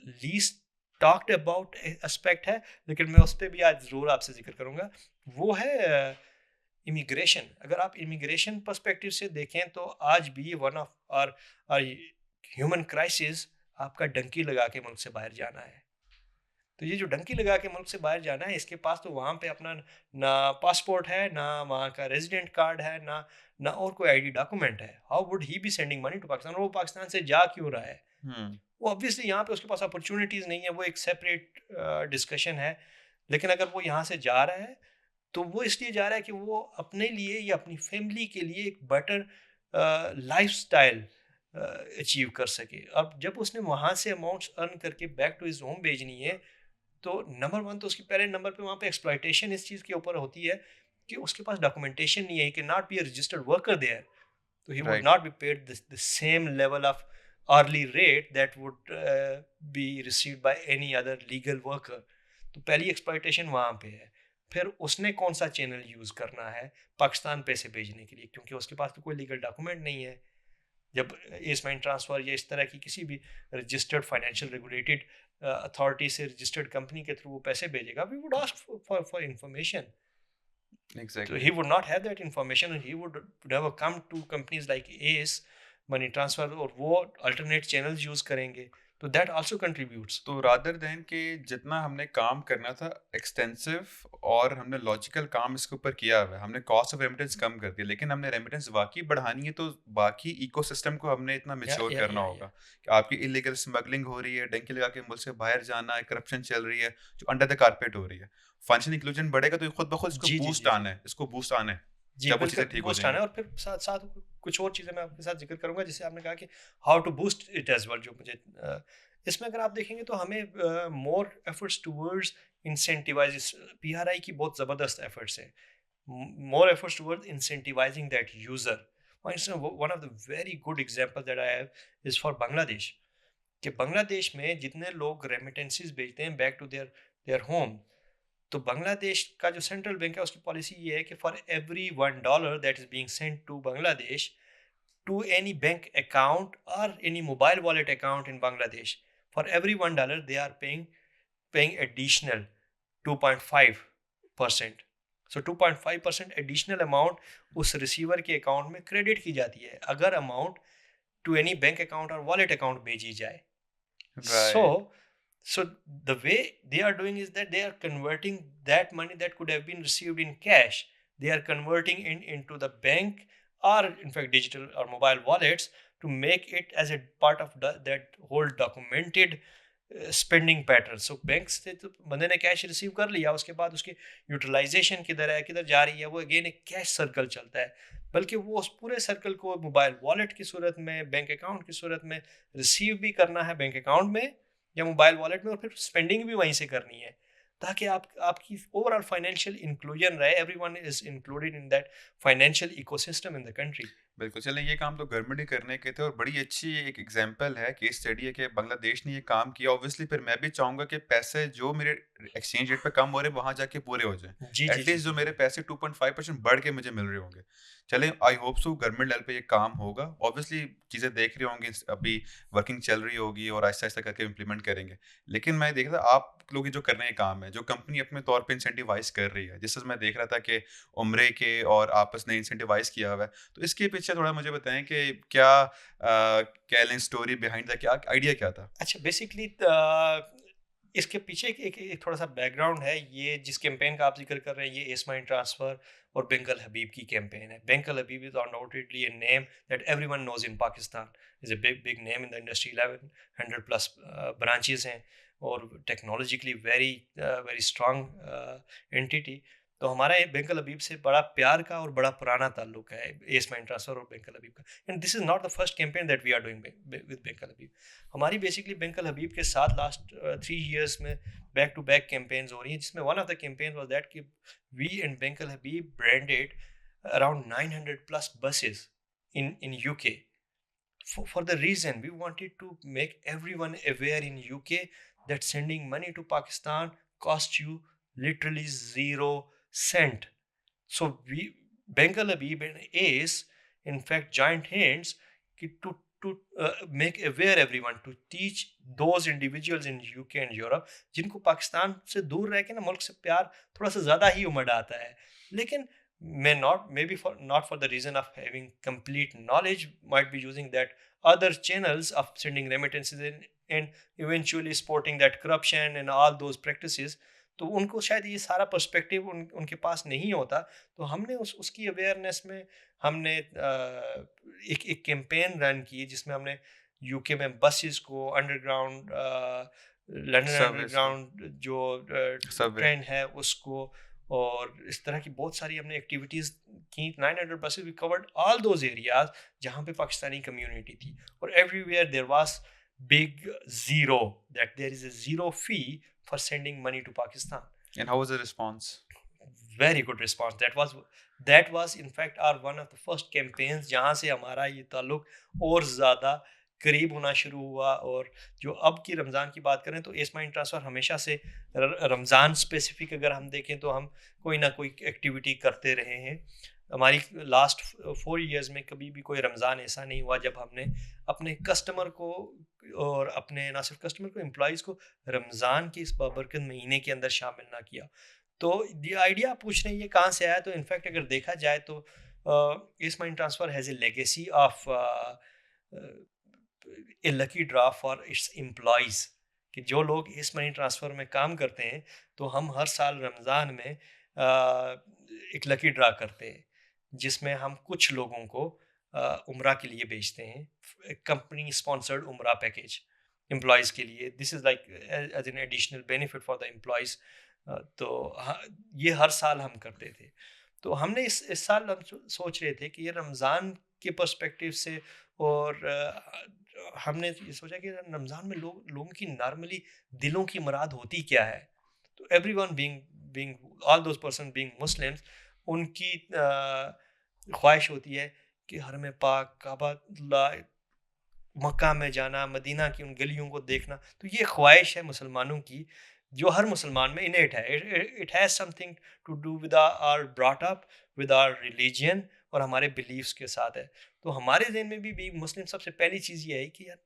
लीस्ट टॉक्ड अबाउट एस्पेक्ट है, लेकिन मैं उस पर भी आज ज़रूर आपसे जिक्र करूँगा. वो है इमिग्रेशन. अगर आप इमिग्रेशन पर्सपेक्टिव से देखें तो आज भी one of our human crisis आपका डंकी लगा के मुल्क से बाहर जाना है. तो ये जो डंकी लगा के मुल्क से बाहर जाना है, इसके पास तो वहाँ पे अपना ना पासपोर्ट है, ना वहाँ का रेजिडेंट कार्ड है, ना और कोई आईडी डॉक्यूमेंट है. How would he be sending money to Pakistan? वो पाकिस्तान से जा क्यों रहा है? वो ऑब्वियसली यहाँ पे उसके पास अपॉर्चुनिटीज़ नहीं है, वो एक सेपरेट डिस्कशन है. लेकिन अगर वो यहाँ से जा रहा है तो वो इसलिए जा रहा है कि वो अपने लिए या अपनी फैमिली के लिए एक बेटर लाइफस्टाइल अचीव कर सके. अब जब उसने वहाँ से अमाउंट्स अर्न करके बैक टू हिज होम भेजनी है, तो नंबर वन तो उसकी पहले नंबर पे वहाँ पे एक्सप्लॉयटेशन इस चीज़ के ऊपर होती है कि उसके पास डॉक्यूमेंटेशन नहीं है, he can not be a registered worker there, तो he would right. Not be paid the same level of hourly rate that would be received by any other legal worker. तो पहली एक्सप्लॉयटेशन वहाँ पे है. फिर उसने कौन सा चैनल यूज़ करना है पाकिस्तान पैसे भेजने के लिए, क्योंकि उसके पास तो कोई लीगल डॉक्यूमेंट नहीं है. जब एस मनी ट्रांसफ़र या इस तरह की किसी भी रजिस्टर्ड फाइनेंशियल रेगुलेटेड अथॉरिटी से रजिस्टर्ड कंपनी के थ्रू वो पैसे भेजेगा, we would ask for information. So exactly. he would not have that information, and he would never come to companies like Ace Money Transfer, और वो alternate channels use करेंगे. तो that also contributes. तो rather then कि जितना हमने काम करना था एक्सटेंसिव और हमने लॉजिकल काम इसके ऊपर किया हुआ है, हमने कॉस्ट ऑफ रेमिटेंस कम कर दिया, लेकिन हमने रेमिटेंस वाकई बढ़ानी है तो बाकी इकोसिस्टम को हमने इतना मेच्योर करना होगा कि आपकी इलीगल स्मगलिंग हो रही है, डंकी लगा के मुल्क से बाहर जाना है, करप्शन चल रही है जो अंडर द कारपेट हो रही है. फाइनेंशियल इंक्लूजन बढ़ेगा तो खुद ब खुद इसको जी जी बूस्ट जी आना है, इसको बूस्ट आना है. जी जब वो बिल्कुल चीज़ें ठीक हो बूस्ट आना है, जाएंगी। और फिर साथ साथ कुछ और चीज़ें मैं आपके साथ जिक्र करूंगा, जिससे आपने कहा कि how to boost it as well, जो मुझे इसमें अगर आप देखेंगे तो हमें more efforts towards incentivize, PRI की बहुत ज़बरदस्त एफर्ट्स है, more efforts towards incentivizing that user. For instance, one of the very good examples that I have is for Bangladesh. कि बांग्लादेश में जितने लोग रेमिटेंसीज भेजते हैं back to there there home, तो बांग्लादेश का जो सेंट्रल बैंक है उसकी पॉलिसी ये है कि for every $1 that is being sent to Bangladesh to any bank account और any mobile wallet account in Bangladesh, for every $1 they are paying additional 2.5%. So 2.5% additional amount उस रिसीवर के अकाउंट में क्रेडिट की जाती है अगर amount to any bank account और वॉलेट अकाउंट भेजी जाए. Right. So the way they are doing is that they are converting that money that could have been received in cash, they are converting into the bank or in fact digital or mobile wallets to make it as a part of that whole documented spending pattern. So bank से तो बंदे ने cash receive कर लिया, उसके बाद उसकी utilisation किधर है, किधर जा रही है, वो अगेन एक कैश सर्कल चलता है, बल्कि वो उस पूरे सर्कल को मोबाइल वॉलेट की सूरत में, बैंक अकाउंट की सूरत में रिसीव भी करना है बैंक अकाउंट में या मोबाइल वॉलेट में, और फिर स्पेंडिंग भी वहीं से करनी है, ताकि आपकी ओवरऑल फाइनेंशियल इंक्लूजन रहे, everyone is included in that financial ecosystem in the country. बिल्कुल, चलें ये काम तो गवर्नमेंट ही करने के थे और बड़ी अच्छी एक एग्जांपल है, केस स्टडी है कि बांग्लादेश ने ये काम किया। ऑब्वियसली फिर मैं भी चाहूँगा कि पैसे जो मेरे एक्सचेंज रेट पे कम हो रहे हैं वहाँ जाके पूरे हो जाएँ। जी जी जी एटलीस्ट जो जी. मेरे पैसे 2.5% बढ़ के मुझे मिल रहे होंगे। चलें, I hope so government level पे ये काम होगा। ऑब्वियसली चीज़ें देख रहे होंगे, अभी वर्किंग चल रही होगी और आहिस्ता-आहिस्ता करके इम्प्लीमेंट करेंगे। लेकिन मैं देख रहा था आप लोग ये जो कर रहे हैं काम है, जो कंपनी अपने तौर पे इंसेंटिवाइज़ कर रही है, जैसे मैं देख रहा था कि उम्रे के और आपस ने इंसेंटिवाइज़ किया हुआ है। तो इसके पीछे थोड़ा मुझे बताएं कि क्या कह लें स्टोरी बिहाइंड द, क्या आइडिया क्या था? अच्छा, बेसिकली इसके पीछे एक थोड़ा सा बैकग्राउंड है. ये जिस कैंपेन का आप जिक्र कर रहे हैं, ये एस माइन ट्रांसफ़र और बेंगल हबीब की कैंपेन है. Bank Al Habib is undoubtedly a name that everyone knows in Pakistan, is a big big name in the industry. 1100 plus branches हैं और technologically very very strong entity. तो हमारा बेंगल हबीब से बड़ा प्यार का और बड़ा पुराना ताल्लुक है एस माइन ट्रांसफ़र और बेंगल हबीब का. And this is not the first campaign that we are doing with Bank Al Habib. हमारी बेसिकली बेंगल हबीब के साथ लास्ट 3 years में बैक टू बैक कैंपेन्स हो रही हैं, जिसमें one of the campaign was that कि we and Bank Al Habib branded around 900 plus buses in UK for the reason we wanted to make everyone aware in UK that sending money to Pakistan costs you literally 0 cent. So we, Bengal Habib and Ace, in fact, joined hands to make aware everyone, to teach those individuals in UK and Europe जिनको पाकिस्तान से दूर रह के ना मुल्क से प्यार थोड़ा सा ज़्यादा ही उमड़ आता है, लेकिन may not, maybe for not for the reason of having complete knowledge, might be using that other channels of sending remittances and eventually supporting that corruption and all those practices. तो उनको शायद ये सारा पर्सपेक्टिव उनके पास नहीं होता. तो हमने उसकी अवेयरनेस में हमने एक कैंपेन रन की जिसमें हमने यूके में बसेस को अंडरग्राउंड, लंदन सर्विस को, अंडरग्राउंड जो सबवे। ट्रेन है उसको, और इस तरह की बहुत सारी हमने एक्टिविटीज़ की. 900 buses we covered all those areas जहाँ पे पाकिस्तानी कम्युनिटी थी, और everywhere there was big zero, that there is a zero fee for sending money to Pakistan. And how was the response? Very good response. That was in fact our one of the first campaigns जहाँ से हमारा ये ताल्लुक और ज़्यादा करीब होना शुरू हुआ. और जो अब की रमज़ान की बात करें तो एस माइन ट्रांसफ़र हमेशा से रमज़ान स्पेसिफिक अगर हम देखें तो हम कोई ना कोई एक्टिविटी करते रहे हैं. हमारी लास्ट 4 years में कभी भी कोई रमज़ान ऐसा नहीं हुआ जब हमने अपने कस्टमर को, और अपने ना सिर्फ कस्टमर को, एम्प्लॉयज़ को रमज़ान के इस बाबरकत महीने के अंदर शामिल ना किया. तो ये आइडिया आप पूछ रहे हैं ये कहाँ से आया, तो इनफैक्ट अगर देखा जाए तो S mine transfer has a legacy of A lucky draw for its employees, कि जो लोग एस मनी ट्रांसफ़र में काम करते हैं तो हम हर साल रमज़ान में एक लकी ड्रा करते हैं जिसमें हम कुछ लोगों को उम्रा के लिए भेजते हैं, कंपनी स्पॉन्सर्ड उम्रा पैकेज एम्प्लॉयज़ के लिए. This is like as an additional benefit for the employees. तो ये हर साल हम करते थे. तो हमने इस साल हम सोच रहे थे कि ये रमज़ान के पर्सपेक्टिव से, और हमने ये सोचा कि रमज़ान में लोगों की नॉर्मली दिलों की मुराद होती क्या है। तो everyone being all those person being Muslims, उनकी ख्वाहिश होती है कि हरम पाक, काबा, मक्का में जाना, मदीना की उन गलियों को देखना। तो ये ख्वाहिश है मुसलमानों की, जो हर मुसलमान में इनेट है। It has something to do with our brought up, with our religion, और हमारे बिलीव्स के साथ है। तो हमारे ज़हन में भी मुस्लिम सबसे पहली चीज़ ये है कि यार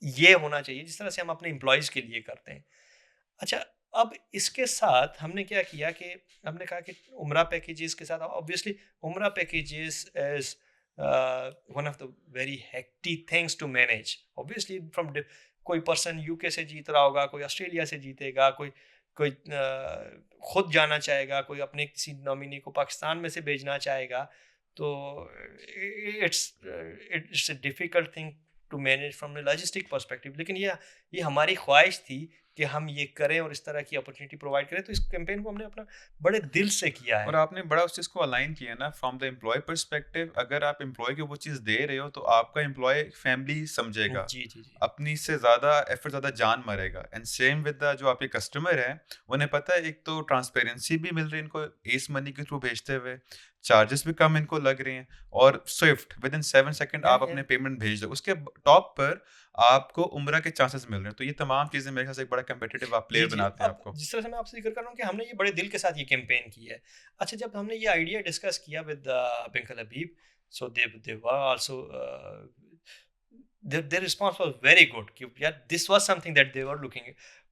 ये होना चाहिए जिस तरह से हम अपने एम्प्लॉयज़ के लिए करते हैं। अच्छा, अब इसके साथ हमने क्या किया कि हमने कहा कि उम्रा पैकेजेस के साथ ऑब्वियसली उम्रा packages as one of the very hectic things to manage. Obviously कोई पर्सन यूके से जीत रहा होगा, कोई ऑस्ट्रेलिया से जीतेगा, कोई कोई खुद जाना चाहेगा, कोई अपने किसी नॉमिनी को पाकिस्तान में से भेजना चाहेगा। तो it's a difficult thing to manage from the logistic perspective. लेकिन ये हमारी ख्वाहिश थी कि हम ये करें और इस तरह की अपॉर्चुनिटी प्रोवाइड करें। तो इस कैंपेन को हमने अपना बड़े दिल से किया है। और आपने बड़ा उस चीज़ को अलाइन किया ना फ्रॉम द एम्प्लॉय पर्सपेक्टिव। अगर आप एम्प्लॉय को वो चीज़ दे रहे हो तो आपका एम्प्लॉय फैमिली समझेगा, जी जी जी अपनी से ज़्यादा एफर्ट, ज़्यादा जान मरेगा। एंड सेम विद द जो आपके कस्टमर है, उन्हें पता है एक तो ट्रांसपेरेंसी भी मिल रही है इनको एस मनी के थ्रू भेजते हुए, चार्जेस भी कम इनको लग रहे हैं, और स्विफ्ट विद इन 7 सेकंड आप या अपने पेमेंट भेज दो। उसके टॉप पर आपको उम्रा के चांसेस मिल रहे हैं। तो ये तमाम चीज़ें मेरे ख्याल से एक बड़ा कम्पिटिटिव आप जी प्लेयर जी। बनाते हैं अब आपको। जिस तरह से मैं आपसे जिक्र कर रहा हूँ कि हमने ये बड़े दिल के साथ ये कैंपेन की है। अच्छा, जब हमने ये आइडिया डिस्कस किया with Bank Al Habib, so they were also their response was very good कि यार this was something that they were looking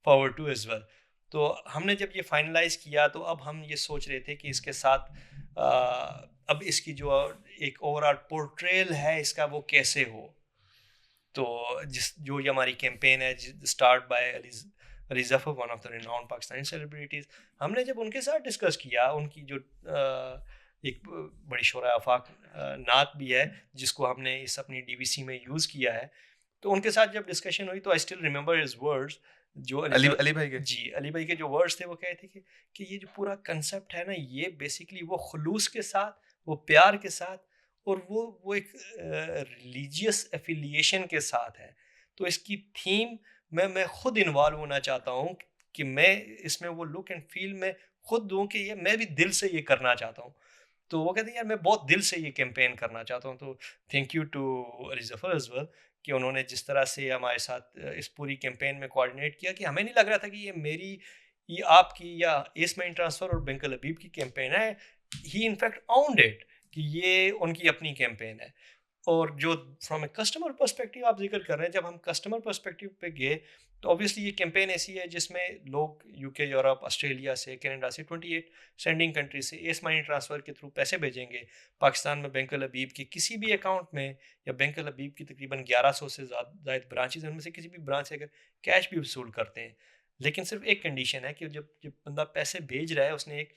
forward to as well। तो हमने जब ये फाइनलाइज किया तो अब हम ये सोच रहे थे कि इसके साथ अब इसकी जो एक ओवरऑल पोर्ट्रेल है इसका वो कैसे हो। तो जो ये हमारी कैंपेन है start by Ali Zafar, one of the renowned Pakistani celebrities, हमने जब उनके साथ डिस्कस किया, उनकी जो एक बड़ी शोरा आफाक नात भी है जिसको हमने इस अपनी डीवीसी में यूज़ किया है, तो उनके साथ जब डिस्कशन हुई तो I still remember his words. जो अली भाई के जी, अली भाई के जो वर्ड्स थे वो कहे थे कि ये जो पूरा कंसेप्ट है ना, ये बेसिकली वो खुलूस के साथ, वो प्यार के साथ, और वो एक रिलीजियस एफिलिएशन के साथ है। तो इसकी थीम मैं खुद इन्वॉल्व होना चाहता हूँ कि मैं इसमें वो लुक एंड फील में खुद दूँ कि ये मैं भी दिल से ये करना चाहता हूँ। तो वो कहते हैं यार मैं बहुत दिल से ये कैंपेन करना चाहता हूँ। तो thank you to Ali Zafar as well कि उन्होंने जिस तरह से हमारे साथ इस पूरी कैंपेन में कोऑर्डिनेट किया, कि हमें नहीं लग रहा था कि ये मेरी, ये आपकी या एस मनी ट्रांसफ़र और बिंकल हबीब की कैंपेन है। ही इनफैक्ट ओन्ड इट कि ये उनकी अपनी कैंपेन है। और जो फ्रॉम ए कस्टमर पर्सपेक्टिव आप जिक्र कर रहे हैं, जब हम कस्टमर पर्सपेक्टिव पे गए तो ऑब्वियसली ये कैंपेन ऐसी है जिसमें लोग यूके, यूरोप, ऑस्ट्रेलिया से, कनाडा से, 28 सेंडिंग कंट्री से एस मनी ट्रांसफ़र के थ्रू पैसे भेजेंगे पाकिस्तान में बिंकल हबीब के किसी भी अकाउंट में, या बिंकल हबीब की तकरीबन 1100 से ज़्यादा ब्रांचेज हैं, उनमें से किसी भी ब्रांच से अगर कैश भी वसूल करते हैं। लेकिन सिर्फ एक कंडीशन है कि जब जब बंदा पैसे भेज रहा है उसने एक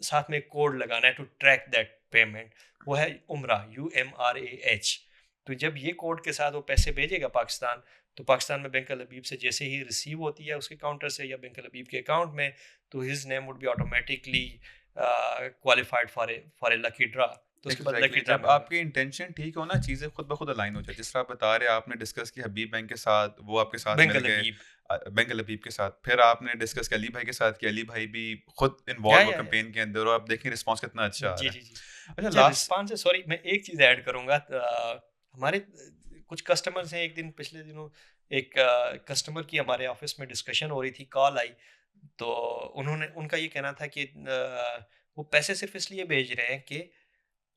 साथ में कोड लगाना है टू ट्रैक दैट पेमेंट, वो है उम्रा, UMRAH। तो जब ये कोड के साथ वो पैसे भेजेगा पाकिस्तान, तो पाकिस्तान में बिंकल हबीब से जैसे ही रिसीव होती है उसके काउंटर से या बिंकल हबीब के अकाउंट में, तो his name would be automatically qualified for a lucky draw. तो उसके बाद लकी ड्रा जब आपकी इंटेंशन ठीक हो ना, चीज़ें खुद ब खुद अलाइन हो जाए। जिस तरह आप बता रहे हैं, आपने डिस्कस किया हबीब बैंक के साथ, वो आपके साथ मिल बिंकल गए हबीब, बेंगल हबीब के साथ, फिर आपने डिस्कस किया अली भाई के साथ कि अली भाई भी खुद या इन्वॉल्व हो या कैंपेन के अंदर, और आप देखें रिस्पांस कितना अच्छा आ जी रहा जी है। जी। अच्छा, अच्छा, लास्ट रिस्पांस है, सॉरी मैं एक चीज़ ऐड करूँगा। हमारे कुछ कस्टमर्स हैं, एक दिन पिछले दिनों एक कस्टमर की हमारे ऑफिस में डिस्कशन हो रही थी, कॉल आई, तो उनका ये कहना था कि वो पैसे सिर्फ इसलिए भेज रहे हैं कि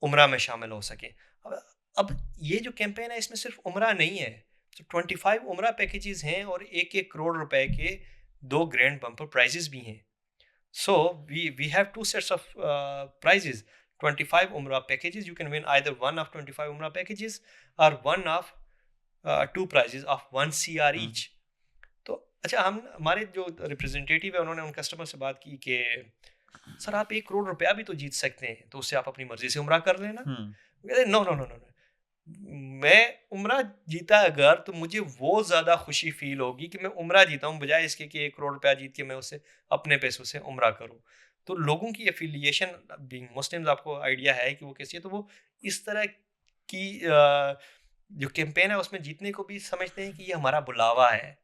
उम्रा में शामिल हो सके। अब ये जो कैंपेन है इसमें सिर्फ उम्रा नहीं है, तो 25 उम्रा पैकेजेस हैं और 1-1 करोड़ रुपए के 2 ग्रैंड बम्पर प्राइजेस भी हैं। So we have two sets of prizes. 25 Umrah packages. You can win either one of 25 Umrah packages or one of two prizes of 1 CR each. तो अच्छा, हम हमारे जो रिप्रेजेंटेटिव है उन्होंने उन कस्टमर से बात की कि सर आप 1 करोड़ रुपया भी तो जीत सकते हैं, तो उससे आप अपनी मर्जी से उम्रा कर लेना। कहते नो नो नो नो, मैं उम्रा जीता अगर तो मुझे वो ज़्यादा खुशी फील होगी कि मैं उम्रा जीता हूँ, बजाय इसके कि 1 करोड़ रुपया जीत के मैं उसे अपने पैसों से उम्रा करूँ। तो लोगों की एफिलिएशन बीइंग मुस्लिम्स, आपको आइडिया है कि वो कैसी है, तो वो इस तरह की जो कैंपेन है उसमें जीतने को भी समझते हैं कि ये हमारा बुलावा है.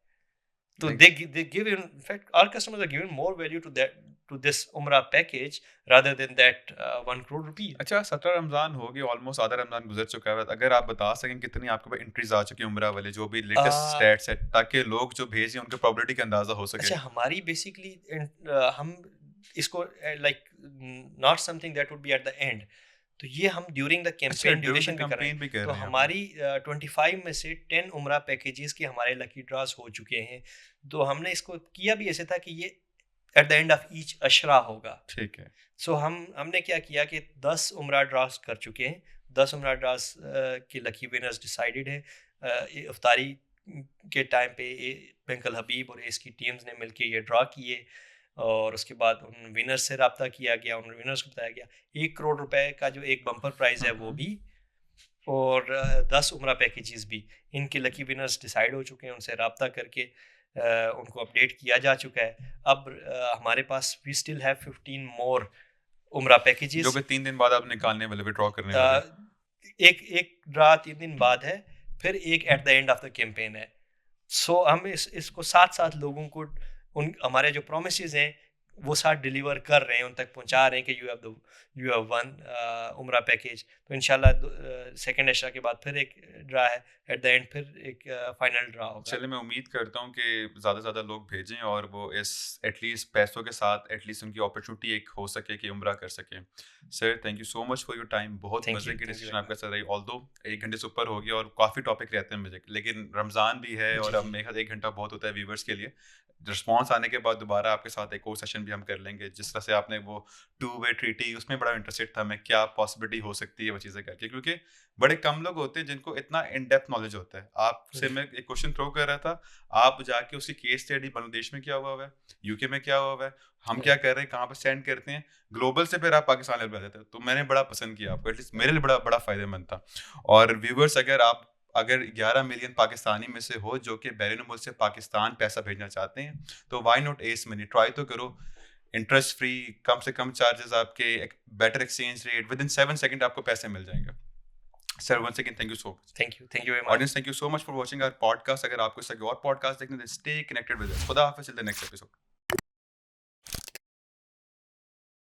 तो they give, in fact our customers are giving more value to this Umrah package rather than that 1 crore rupees. अच्छा, 17 रमज़ान हो गए, ऑलमोस्ट आधा रमज़ान गुजर चुका है. अगर आप बता सकें कितनी आपके पास एंट्रीज आ चुकी हैं उम्रा वाले, जो भी लेटेस्ट uh, स्टैट्स है, ताकि लोग जो भेजें उनके प्रोबेबिलिटी का अंदाजा हो सके. अच्छा, हमारी बेसिकली हम इसको like not something that would B eight the and, तो ये हम ड्यूरिंग द कैंपेन ड्यूरेशन भी कर रहे हैं. तो हमारी 25 में से 10 उम्रा पैकेजेस के हमारे लकी ड्रॉज हो चुके हैं. तो हमने इसको किया भी ऐसे था कि ये at the end of each अशरा होगा. ठीक है. सो हमने क्या किया कि 10 उम्रा ड्रॉज कर चुके हैं. 10 उम्रा ड्रॉज के लकी विनर्स डिसाइडेड है. इफ्तारी के टाइम पे बेंकल हबीब और इसकी टीम्स ने मिलकर ये ड्रॉ किए, और उसके बाद उन विनर्स से रब्ता किया गया, उन विनर्स को बताया गया 1 करोड़ रुपए का जो एक बम्पर प्राइज़ है वो भी, और 10 उम्रा पैकेजेस भी. इनके लकी विनर्स डिसाइड हो चुके हैं, उनसे रब्ता करके उनको अपडेट किया जा चुका है. अब हमारे पास वी स्टिल हैव 15 मोर उम्रा पैकेजेस, जो कि 3 दिन बाद आप निकालने वाले, विड्रॉ करने वाले. एक ड्रा 3 दिन बाद है, फिर एक eight the end of the campaign है. सो हम इसको साथ साथ लोगों को उन हमारे जो प्रोमिसेस हैं वो साथ डिलीवर कर रहे हैं, उन तक पहुंचा रहे हैं कि यू हैव वन उम्रा पैकेज. तो इंशाल्लाह सेकंड अशरा के बाद फिर एक ड्रा है, एट द एंड फिर एक फाइनल ड्रा होगा. चलिए, मैं उम्मीद करता हूँ कि ज़्यादा से ज़्यादा लोग भेजें और वो इस एटलीस्ट पैसों के साथ एटलीस्ट उनकी अपॉर्चुनिटी एक हो सके कि उम्रा कर सकें. Sir, thank you so much for your time. बहुत मज़े की डिस्कशन आपके साथ रही. ऑल्दो 1 घंटे से ऊपर हो गया और काफ़ी टॉपिक रहते हैं मुझे, लेकिन रमज़ान भी है और अब मेरे ख्याल 1 घंटा बहुत होता है व्यूवर्स के लिए. रिस्पॉन्स आने के बाद दोबारा आपके साथ एक और सेशन भी हम कर लेंगे. जिस तरह से आपने वो 2-वे ट्रीटी, उसमें बड़ा इंटरेस्टेड था मैं, क्या पॉसिबिलिटी हो सकती है वो चीज़ें करके, क्योंकि बड़े कम लोग होते हैं जिनको इतना इन डेप्थ नॉलेज होता है. आपसे मैं एक क्वेश्चन थ्रो कर रहा था, आप जाके उसकी केस स्टडी बांग्लादेश में क्या हुआ है, यूके में क्या हुआ है, हम क्या कर रहे हैं, कहाँ पर स्टैंड करते हैं, ग्लोबल से फिर आप पाकिस्तान लेवल पर आते हैं. तो मैंने बड़ा पसंद किया आपको, एटलीस्ट मेरे लिए बड़ा बड़ा फ़ायदेमंद था. और व्यूवर्स, अगर 11 मिलियन पाकिस्तानी में से हो जो कि बैरून मुल्क से पाकिस्तान पैसा भेजना चाहते हैं, तो why not us money, try तो करो. इंटरेस्ट फ्री, कम से कम चार्जेस आपके, better exchange rate, within 7 second आपको पैसे मिल जाएंगे. Sir, once again thank you so much. Thank you very much. Audience, thank you so much for watching our podcast. अगर आपको इसका और पॉडकास्ट देखना है, स्टे कनेक्टेड विद अस. खुदा हाफिज़, टिल द नेक्स्ट एपिसोड.